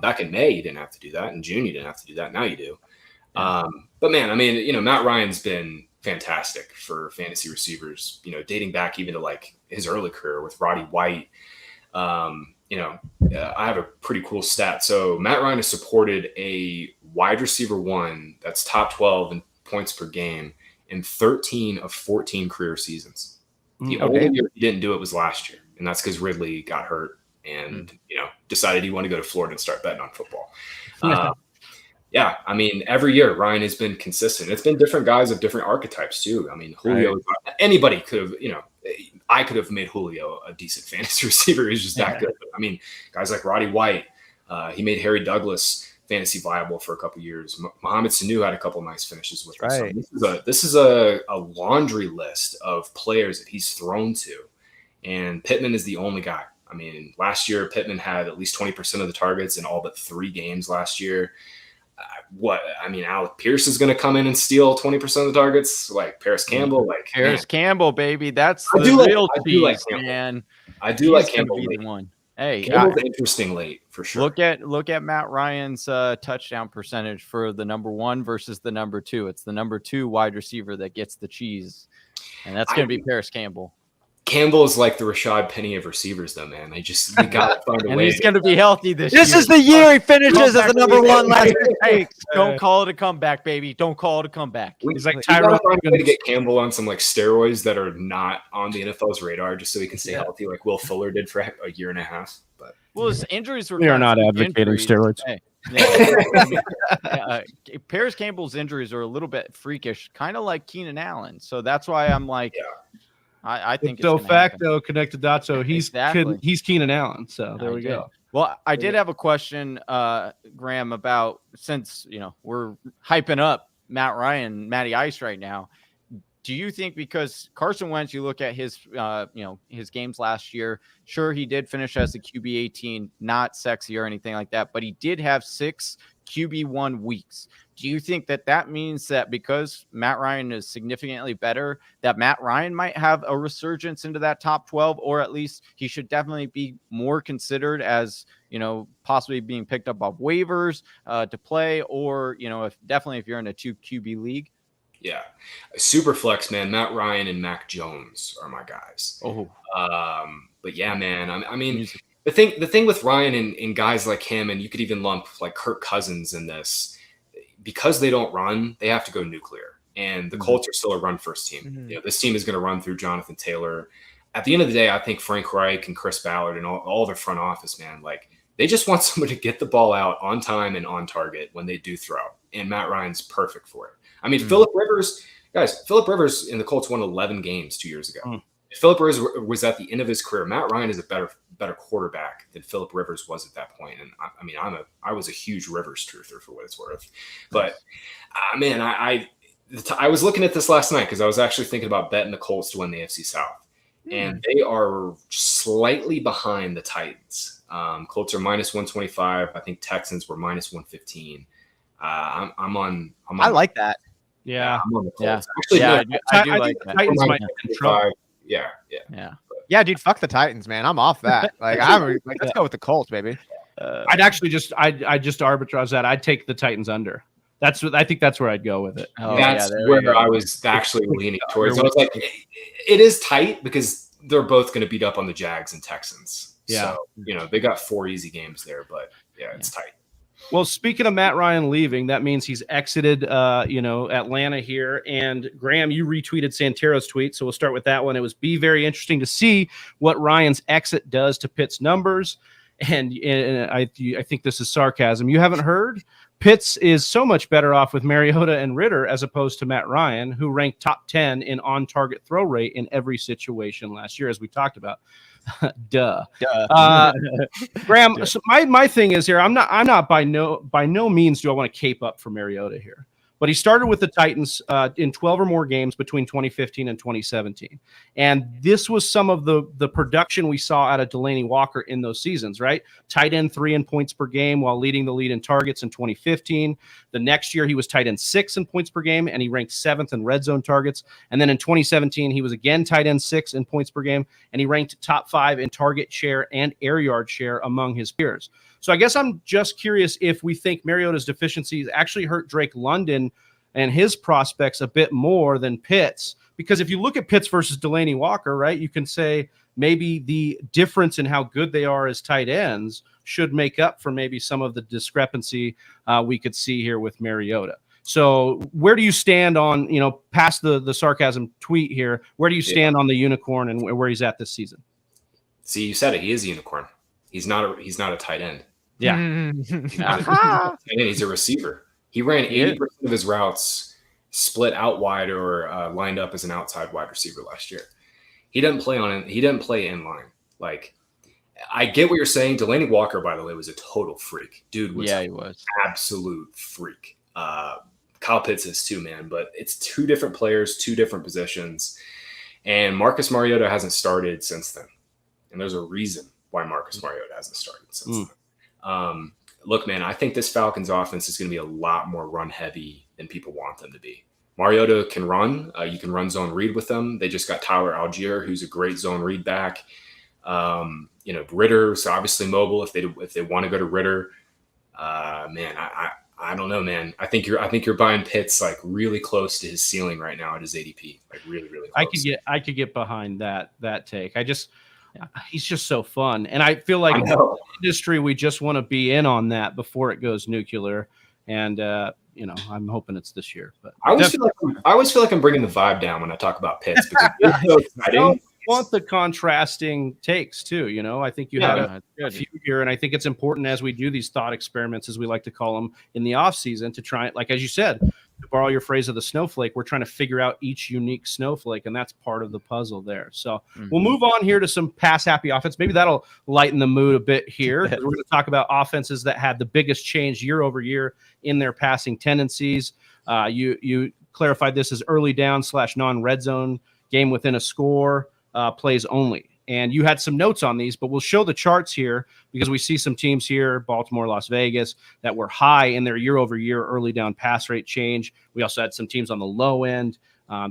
Back in May, you didn't have to do that. In June, you didn't have to do that. Now you do. But man, I mean, Matt Ryan's been fantastic for fantasy receivers, dating back even to like his early career with Roddy White. I have a pretty cool stat. So Matt Ryan has supported a wide receiver 1 that's top 12 in points per game in 13 of 14 career seasons. The only year he didn't do it was last year. And that's because Ridley got hurt and, decided he wanted to go to Florida and start betting on football. Yeah, I mean, every year Ryan has been consistent. It's been different guys of different archetypes too. I mean, Julio, anybody could have, I could have made Julio a decent fantasy receiver. He's just that good. But, I mean, guys like Roddy White, he made Harry Douglas fantasy viable for a couple of years. Mohamed Sanu had a couple of nice finishes with him. So this is a laundry list of players that he's thrown to, and Pittman is the only guy. I mean, last year Pittman had at least 20% of the targets in all but 3 games last year. Alec Pierce is going to come in and steal 20% of the targets, like Paris Campbell. Like Paris Campbell, baby, that's the real cheese, man. I do like Campbell. One. Hey, Campbell's interesting late for sure. Look at Matt Ryan's touchdown percentage for the number 1 versus the number 2. It's the number 2 wide receiver that gets the cheese, and that's going to be Paris Campbell. Campbell is like the Rashaad Penny of receivers, though, man. We got to find a way. And he's going to be healthy this year. This is the year he finishes as the number 1 last week. Don't call it a comeback, baby. Don't call it a comeback. He's like Tyrell. Going to get Campbell on some like steroids that are not on the NFL's radar, just so he can stay healthy, like Will Fuller did for a year and a half. But his injuries were. We are not advocating steroids. Hey. Paris Campbell's injuries are a little bit freakish, kind of like Keenan Allen. So that's why I'm like. I think so. Facto connected dots. So he's Keenan Allen. So there we go. Well, I did have a question, Graham, about since we're hyping up Matty Ice right now. Do you think because Carson Wentz, you look at his his games last year, sure he did finish as a QB 18, not sexy or anything like that, but he did have 6 QB1 weeks. Do you think that means that because Matt Ryan is significantly better, that Matt Ryan might have a resurgence into that top 12, or at least he should definitely be more considered as, possibly being picked up off waivers to play, or, if you're in a 2 QB league? Yeah. Super flex, man. Matt Ryan and Mac Jones are my guys. But yeah, man, I mean, the thing with Ryan and guys like him, and you could even lump like Kirk Cousins in this, because they don't run, they have to go nuclear. And the Colts are still a run-first team. This team is going to run through Jonathan Taylor. At the end of the day, I think Frank Reich and Chris Ballard and all their front office, man, like they just want someone to get the ball out on time and on target when they do throw. And Matt Ryan's perfect for it. I mean, Phillip Rivers in the Colts won 11 games 2 years ago. Phillip Rivers was at the end of his career. Matt Ryan is a better quarterback than Phillip Rivers was at that point. And I was a huge Rivers truther for what it's worth. But man, I was looking at this last night because I was actually thinking about betting the Colts to win the AFC South, and they are slightly behind the Titans. Colts are minus 125. I think Texans were minus 115. I'm on. I like that. Yeah. I'm on the Colts. Yeah. Actually, I do like that. Titans might get in trouble. Yeah, dude, fuck the Titans, man. I'm off that. Let's go with the Colts, baby. I'd actually just arbitrage that. I'd take the Titans under. I think that's where I'd go with it. That's where I was actually leaning towards. I was like, it is tight because they're both going to beat up on the Jags and Texans. Yeah. So, they got 4 easy games there, but it's tight. Well, speaking of Matt Ryan leaving, that means he's exited, Atlanta here. And Graham, you retweeted Santero's tweet, so we'll start with that one. It was very interesting to see what Ryan's exit does to Pitt's numbers. and I think this is sarcasm. You haven't heard? Pitts is so much better off with Mariota and Ridder as opposed to Matt Ryan, who ranked top 10 in on-target throw rate in every situation last year, as we talked about. Duh. Graham, so my thing is here. I'm not by no means do I want to cape up for Mariota here. But he started with the Titans in 12 or more games between 2015 and 2017. And this was some of the production we saw out of Delanie Walker in those seasons, right? Tight end 3 in points per game while leading the lead in targets in 2015. The next year, he was tight end 6 in points per game, and he ranked 7th in red zone targets. And then in 2017, he was again tight end 6 in points per game, and he ranked top 5 in target share and air yard share among his peers. So I guess I'm just curious if we think Mariota's deficiencies actually hurt Drake London and his prospects a bit more than Pitts. Because if you look at Pitts versus Delanie Walker, right, you can say maybe the difference in how good they are as tight ends should make up for maybe some of the discrepancy we could see here with Mariota. So where do you stand on, past the sarcasm tweet here, where do you stand on the unicorn and where he's at this season? See, you said it. He is a unicorn. He's not a tight end. Yeah. He's a receiver. He ran 80% of his routes split out wide or lined up as an outside wide receiver last year. He didn't play in line. Like, I get what you're saying. Delanie Walker, by the way, was a total freak. Dude was he was absolute freak. Kyle Pitts is too, man. But it's two different players, two different positions. And Marcus Mariota hasn't started since then. And there's a reason why Marcus Mariota hasn't started since then. Look, man, I think this Falcons offense is going to be a lot more run heavy than people want them to be. Mariota can run. You can run zone read with them. They just got Tyler Algier, who's a great zone read back. Ridder, so obviously mobile if they want to go to Ridder. Man, I don't know, man. I think you're buying Pitts like really close to his ceiling right now at his ADP, like really, really close. I could get behind that take. He's just so fun. And I feel like in the industry, we just want to be in on that before it goes nuclear. And, I'm hoping it's this year. But I always feel like I'm bringing the vibe down when I talk about Pitts because it's so exciting. I want the contrasting takes too. I think you had a few here, and I think it's important as we do these thought experiments, as we like to call them in the off season, to try, like, as you said, to borrow your phrase of the snowflake, we're trying to figure out each unique snowflake, and that's part of the puzzle there. So we'll move on here to some pass happy offense. Maybe that'll lighten the mood a bit here. We're going to talk about offenses that had the biggest change year over year in their passing tendencies. You clarified this as early down / non-red zone, game within a score, plays only. And you had some notes on these, but we'll show the charts here because we see some teams here, Baltimore, Las Vegas, that were high in their year-over-year early down pass rate change. We also had some teams on the low end.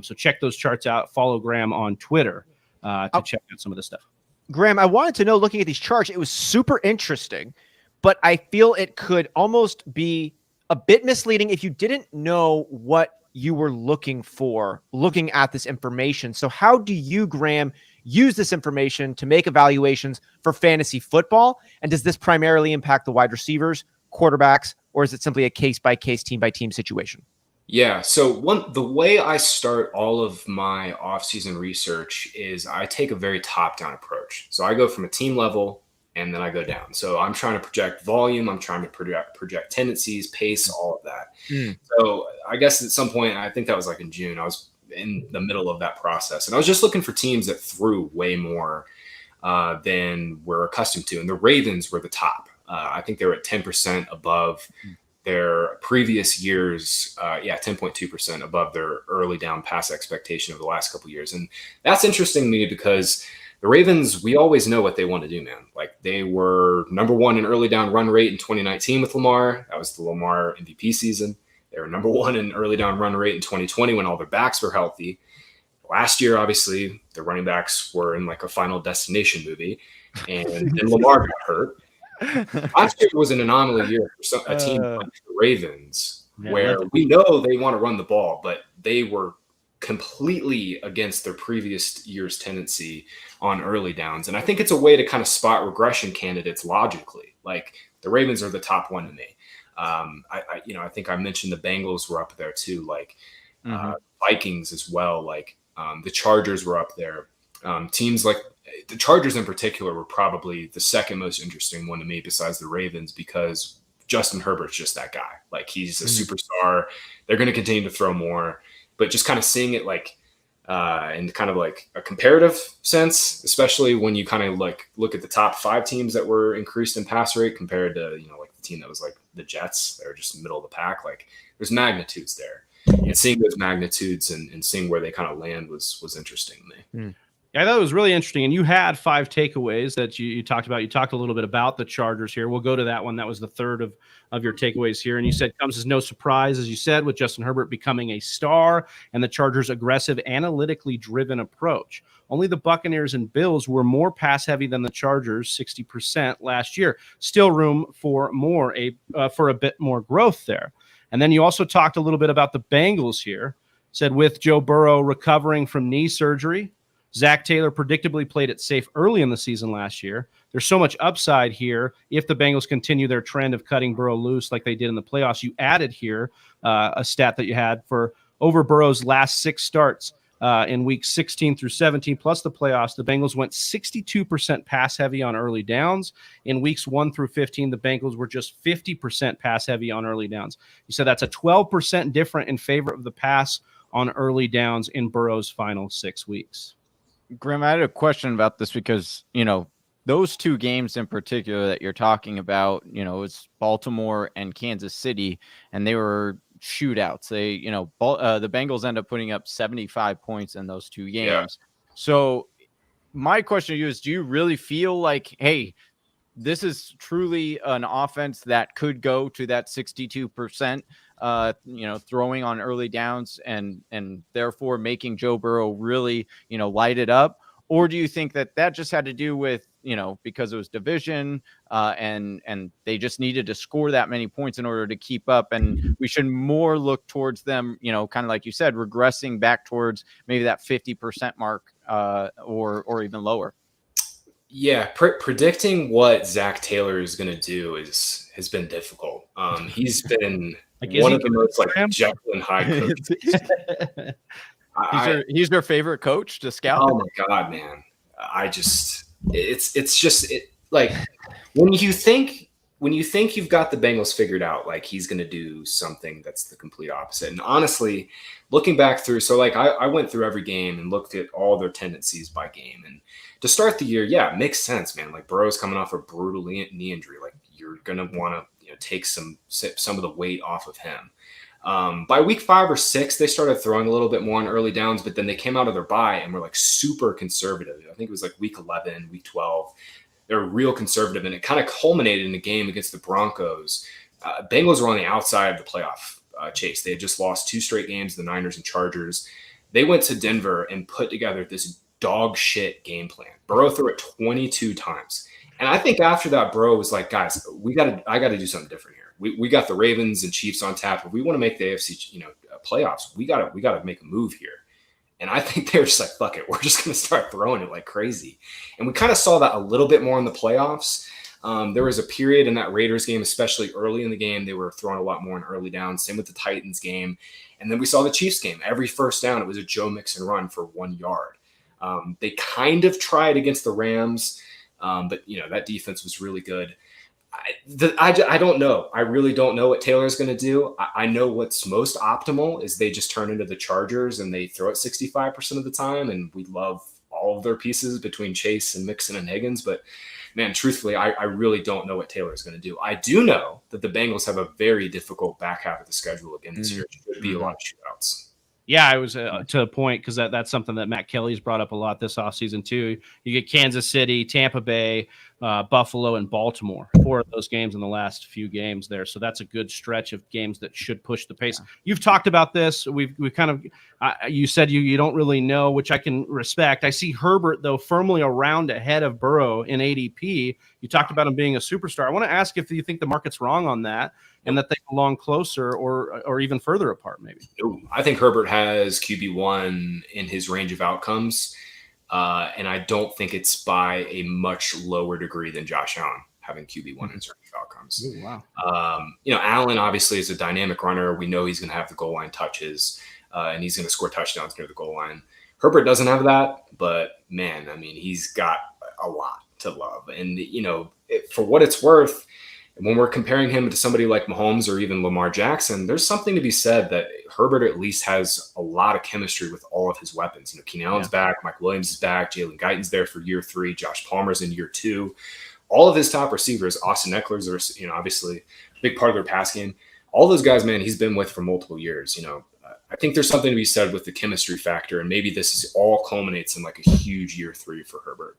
So check those charts out. Follow Graham on Twitter to check out some of this stuff. Graham, I wanted to know, looking at these charts, it was super interesting, but I feel it could almost be a bit misleading if you didn't know what you were looking for looking at this information. So how do you, Graham, use this information to make evaluations for fantasy football? And does this primarily impact the wide receivers, quarterbacks, or is it simply a case-by-case, team-by-team situation? Yeah, so the way I start all of my off-season research is I take a very top-down approach. So I go from a team level, and then I go down. So I'm trying to project volume. I'm trying to project tendencies, pace, all of that. So I guess at some point, I think that was like in June, I was in the middle of that process. And I was just looking for teams that threw way more than we're accustomed to. And the Ravens were the top. I think they were at 10% above their previous years. 10.2% above their early down pass expectation of the last couple of years. And that's interesting to me because the Ravens, we always know what they want to do, man. Like, they were number one in early down run rate in 2019 with Lamar. That was the Lamar MVP season. They were number one in early down run rate in 2020 when all their backs were healthy. Last year, obviously, the running backs were in like a Final Destination movie, and then Lamar got hurt. Last year was an anomaly year for a team like the Ravens, where we know they want to run the ball, but they were completely against their previous year's tendency on early downs. And I think it's a way to kind of spot regression candidates logically. Like, the Ravens are the top one to me. I think I mentioned the Bengals were up there too, like Vikings as well. Like the Chargers were up there. Teams like the Chargers in particular were probably the second most interesting one to me besides the Ravens, because Justin Herbert's just that guy. Like, he's a superstar. They're going to continue to throw more, but just kind of seeing it like in kind of like a comparative sense, especially when you kind of like look at the top 5 teams that were increased in pass rate compared to, you know, like the team that was like the Jets, they're just middle of the pack. Like, there's magnitudes there, and seeing those magnitudes and seeing where they kind of land was interesting to me. I thought it was really interesting. And you had 5 takeaways that you talked about. You talked a little bit about the Chargers here. We'll go to that one. That was the third of your takeaways here. And you said comes as no surprise, as you said, with Justin Herbert becoming a star and the Chargers' aggressive, analytically driven approach. Only the Buccaneers and Bills were more pass heavy than the Chargers, 60% last year. Still room for for a bit more growth there. And then you also talked a little bit about the Bengals here. Said with Joe Burrow recovering from knee surgery, Zach Taylor predictably played it safe early in the season last year. There's so much upside here if the Bengals continue their trend of cutting Burrow loose like they did in the playoffs. You added here a stat that you had for over Burrow's last 6 starts in weeks 16 through 17, plus the playoffs. The Bengals went 62% pass heavy on early downs. In weeks 1 through 15, the Bengals were just 50% pass heavy on early downs. You said that's a 12% different in favor of the pass on early downs in Burrow's final 6 weeks. Graham, I had a question about this because, you know, those 2 games in particular that you're talking about, you know, it's Baltimore and Kansas City, and they were shootouts. They, you know, the Bengals end up putting up 75 points in those 2 games. Yeah. So my question to you is, do you really feel like, hey, this is truly an offense that could go to that 62%, you know, throwing on early downs and therefore making Joe Burrow really, you know, light it up? Or do you think that just had to do with, you know, because it was division and they just needed to score that many points in order to keep up, and we should more look towards them, you know, kind of like you said, regressing back towards maybe that 50% mark or even lower? Yeah, predicting what Zach Taylor is going to do has been difficult. He's been one of the most like Jekyll and Hyde coaches. He's your favorite coach to scout? Oh my God, man! It's just like when you think you've got the Bengals figured out, like he's going to do something that's the complete opposite. And honestly, looking back through, so like I went through every game and looked at all their tendencies by game, and to start the year, yeah, it makes sense, man. Like Burrow's coming off a brutal knee injury. Like you're going to want to, you know, take some of the weight off of him. By week 5 or 6, they started throwing a little bit more on early downs, but then they came out of their bye and were like super conservative. I think it was like week 11, week 12. They were real conservative, and it kind of culminated in a game against the Broncos. Bengals were on the outside of the playoff chase. They had just lost 2 straight games, the Niners and Chargers. They went to Denver and put together this dog shit game plan. Burrow threw it 22 times. And I think after that, Burrow was like, guys, I got to do something different here. We got the Ravens and Chiefs on tap. If we want to make the AFC, you know, playoffs, we got to make a move here. And I think they were just like, fuck it, we're just going to start throwing it like crazy. And we kind of saw that a little bit more in the playoffs. There was a period in that Raiders game, especially early in the game, they were throwing a lot more in early downs. Same with the Titans game. And then we saw the Chiefs game. Every first down, it was a Joe Mixon run for 1 yard. They kind of tried against the Rams, but, you know, that defense was really good. I don't know. I really don't know what Taylor's going to do. I know what's most optimal is they just turn into the Chargers and they throw it 65% of the time, and we love all of their pieces between Chase and Mixon and Higgins. But, man, truthfully, I really don't know what Taylor's going to do. I do know that the Bengals have a very difficult back half of the schedule again this year. It should be a lot of shootouts. Yeah, I was to a point because that's something that Matt Kelly's brought up a lot this offseason too. You get Kansas City, Tampa Bay, Buffalo, and Baltimore. 4 of those games in the last few games there. So that's a good stretch of games that should push the pace. You've talked about this. We've kind of you said you don't really know, which I can respect. I see Herbert, though, firmly around ahead of Burrow in ADP. You talked about him being a superstar. I want to ask if you think the market's wrong on that, and that they belong closer or even further apart, maybe. I think Herbert has QB1 in his range of outcomes, and I don't think it's by a much lower degree than Josh Allen having QB1 in his range of outcomes. Ooh, wow. You know, Allen obviously is a dynamic runner. We know he's going to have the goal line touches, and he's going to score touchdowns near the goal line. Herbert doesn't have that, but man, I mean, he's got a lot to love. And, for what it's worth, when we're comparing him to somebody like Mahomes or even Lamar Jackson, there's something to be said that Herbert at least has a lot of chemistry with all of his weapons. Keenan Allen's back, Mike Williams is back, Jalen Guyton's there for year 3, Josh Palmer's in year 2. All of his top receivers, Austin Eckler's are, obviously a big part of their pass game. All those guys, man, he's been with for multiple years. I think there's something to be said with the chemistry factor, and maybe this is all culminates in like a huge year 3 for Herbert.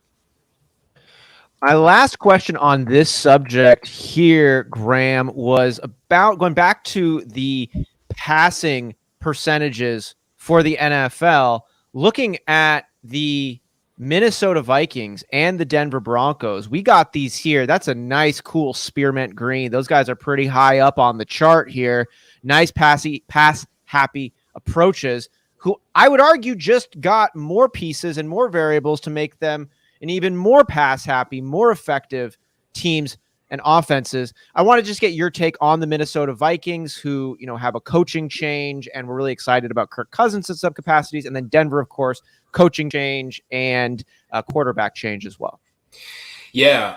My last question on this subject here, Graham, was about going back to the passing percentages for the NFL, looking at the Minnesota Vikings and the Denver Broncos. We got these here. That's a nice, cool spearmint green. Those guys are pretty high up on the chart here. Nice pass-happy approaches, who I would argue just got more pieces and more variables to make them and even more pass-happy, more effective teams and offenses. I want to just get your take on the Minnesota Vikings, who have a coaching change, and we're really excited about Kirk Cousins in some capacities, and then Denver, of course, coaching change and quarterback change as well. Yeah,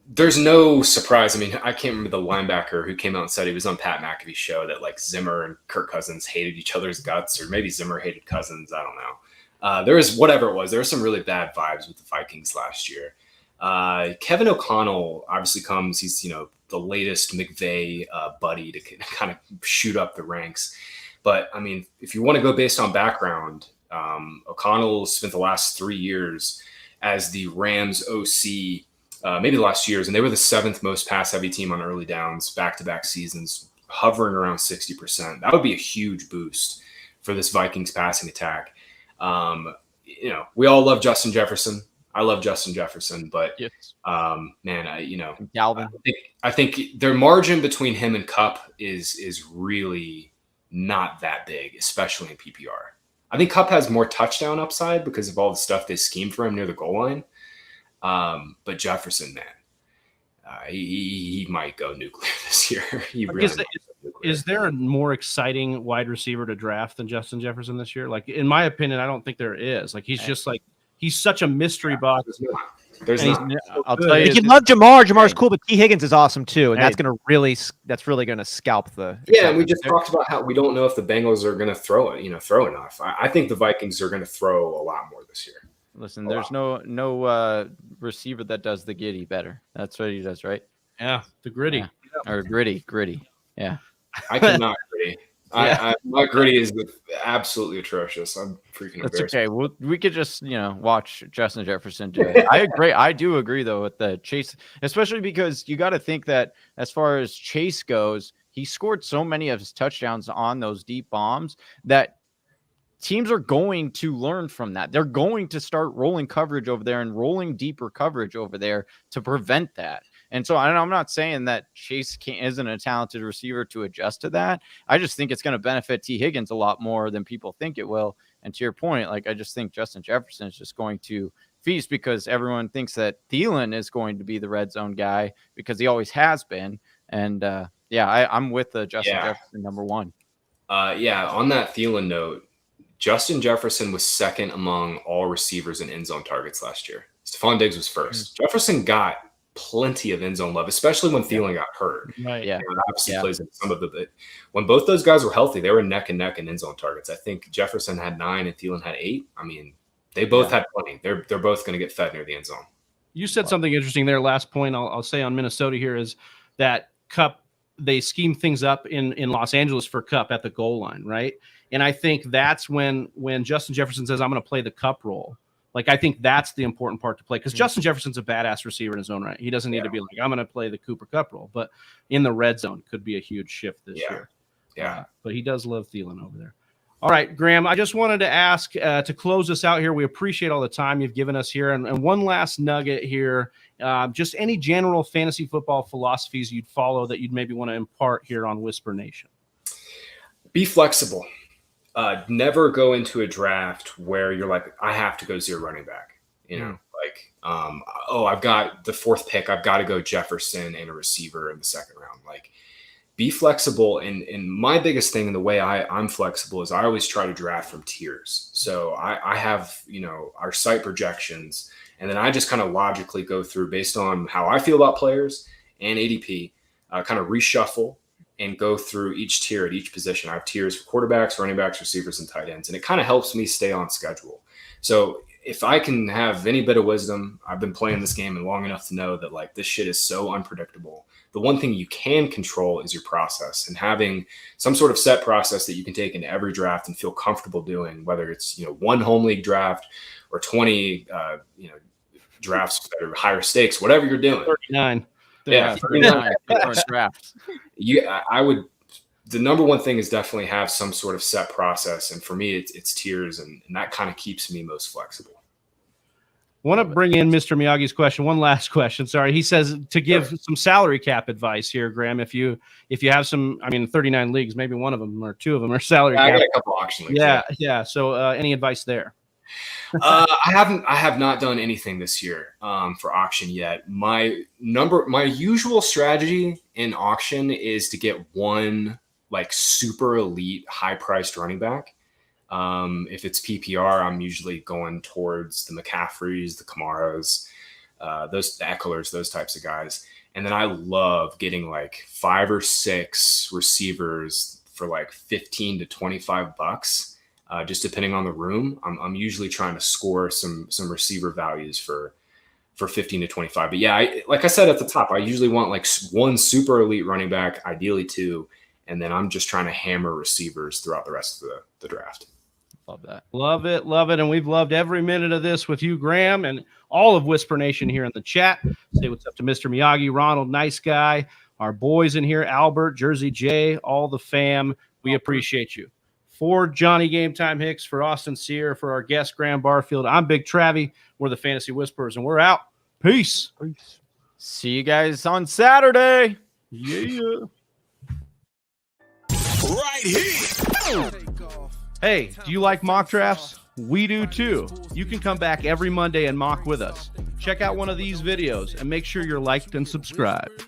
there's no surprise. I mean, I can't remember the linebacker who came out and said he was on Pat McAfee's show that like Zimmer and Kirk Cousins hated each other's guts, or maybe Zimmer hated Cousins. I don't know. There was whatever it was. There were some really bad vibes with the Vikings last year. Kevin O'Connell obviously comes. He's, the latest McVay buddy to kind of shoot up the ranks. But I mean, if you want to go based on background, O'Connell spent the last 3 years as the Rams OC, maybe the last 2 years, and they were the 7th most pass-heavy team on early downs, back-to-back seasons, hovering around 60%. That would be a huge boost for this Vikings passing attack. We all love Justin Jefferson. I love Justin Jefferson, but yes. Galvin. I think their margin between him and Kupp is really not that big, especially in PPR. I think Kupp has more touchdown upside because of all the stuff they schemed for him near the goal line. But Jefferson, man, he might go nuclear this year. Is there a more exciting wide receiver to draft than Justin Jefferson this year? Like, in my opinion, I don't think there is. Like, he's such a mystery box. I'll tell you, you can love Jamar. Jamar's cool, but T. Higgins is awesome too, and that's really gonna scalp the. Yeah, and we just talked about how we don't know if the Bengals are gonna throw enough. I think the Vikings are gonna throw a lot more this year. Listen, there's no receiver that does the giddy better. That's what he does, right? Yeah, the gritty. Yeah. Or gritty. Yeah. I cannot gritty. My gritty is absolutely atrocious. I'm freaking embarrassed. That's okay. We could just, watch Justin Jefferson do it. I agree. I do agree, though, with the Chase, especially because you got to think that as far as Chase goes, he scored so many of his touchdowns on those deep bombs that teams are going to learn from that. They're going to start rolling coverage over there and rolling deeper coverage over there to prevent that. And so I'm not saying that Chase isn't a talented receiver to adjust to that. I just think it's going to benefit T. Higgins a lot more than people think it will. And to your point, like, I just think Justin Jefferson is just going to feast because everyone thinks that Theilen is going to be the red zone guy because he always has been. And I'm with Justin Jefferson number 1. On that Theilen note, Justin Jefferson was second among all receivers in end zone targets last year. Stephon Diggs was first. Jefferson got plenty of end zone love, especially when Theilen got hurt. Right. Yeah. Obviously plays in some of the bit. When both those guys were healthy, they were neck and neck in end zone targets. I think Jefferson had 9 and Theilen had 8. I mean, they both had plenty. They're both going to get fed near the end zone. You said something interesting there. Last point I'll say on Minnesota here is that Kupp, they scheme things up in Los Angeles for Kupp at the goal line, right? And I think that's when Justin Jefferson says, I'm going to play the Kupp role. Like, I think that's the important part to play because Justin Jefferson's a badass receiver in his own right. He doesn't need to be like, I'm going to play the Cooper Kupp role, but in the red zone could be a huge shift this year. Yeah. But he does love Theilen over there. All right, Graham, I just wanted to ask to close us out here. We appreciate all the time you've given us here. And one last nugget here, just any general fantasy football philosophies you'd follow that you'd maybe want to impart here on Whisper Nation. Be flexible. Never go into a draft where you're like, I have to go 0 running back. I've got the 4th pick. I've got to go Jefferson and a receiver in the 2nd round. Like, be flexible. And my biggest thing in the way I'm flexible is I always try to draft from tiers. So I have, our site projections, and then I just kind of logically go through based on how I feel about players and ADP, kind of reshuffle and go through each tier at each position. I have tiers for quarterbacks, running backs, receivers, and tight ends. And it kind of helps me stay on schedule. So if I can have any bit of wisdom, I've been playing this game long enough to know that like this shit is so unpredictable. The one thing you can control is your process, and having some sort of set process that you can take into every draft and feel comfortable doing, whether it's, one home league draft or 20, drafts that are higher stakes, whatever you're doing. 39. Yeah, 39 different drafts. I would. The number one thing is definitely have some sort of set process, and for me, it's tiers, and that kind of keeps me most flexible. Want to bring in Mr. Miyagi's question. One last question. Sorry, he says to give some salary cap advice here, Graham. If you have some, 39 leagues, maybe one of them or two of them are salary cap. I got a couple auction leagues. Yeah. So, any advice there? I have not done anything this year for auction yet. My usual strategy in auction is to get one like super elite high priced running back. If it's PPR, I'm usually going towards the McCaffreys, the Kamaras, the Ekelers, those types of guys. And then I love getting like 5 or 6 receivers for like $15 to $25. Just depending on the room. I'm usually trying to score some receiver values for 15 to 25. But yeah, like I said at the top, I usually want like one super elite running back, ideally 2, and then I'm just trying to hammer receivers throughout the rest of the draft. Love that. Love it. And we've loved every minute of this with you, Graham, and all of Whisper Nation here in the chat. Say what's up to Mr. Miyagi, Ronald, nice guy, our boys in here, Albert, Jersey J, all the fam. We appreciate you. For Johnny Game Time Hicks, for Austin Sear, for our guest, Graham Barfield, I'm Big Travie. We're the Fantasy Whisperers, and we're out. Peace. See you guys on Saturday. Yeah. Right here. Hey, do you like mock drafts? We do too. You can come back every Monday and mock with us. Check out one of these videos and make sure you're liked and subscribed.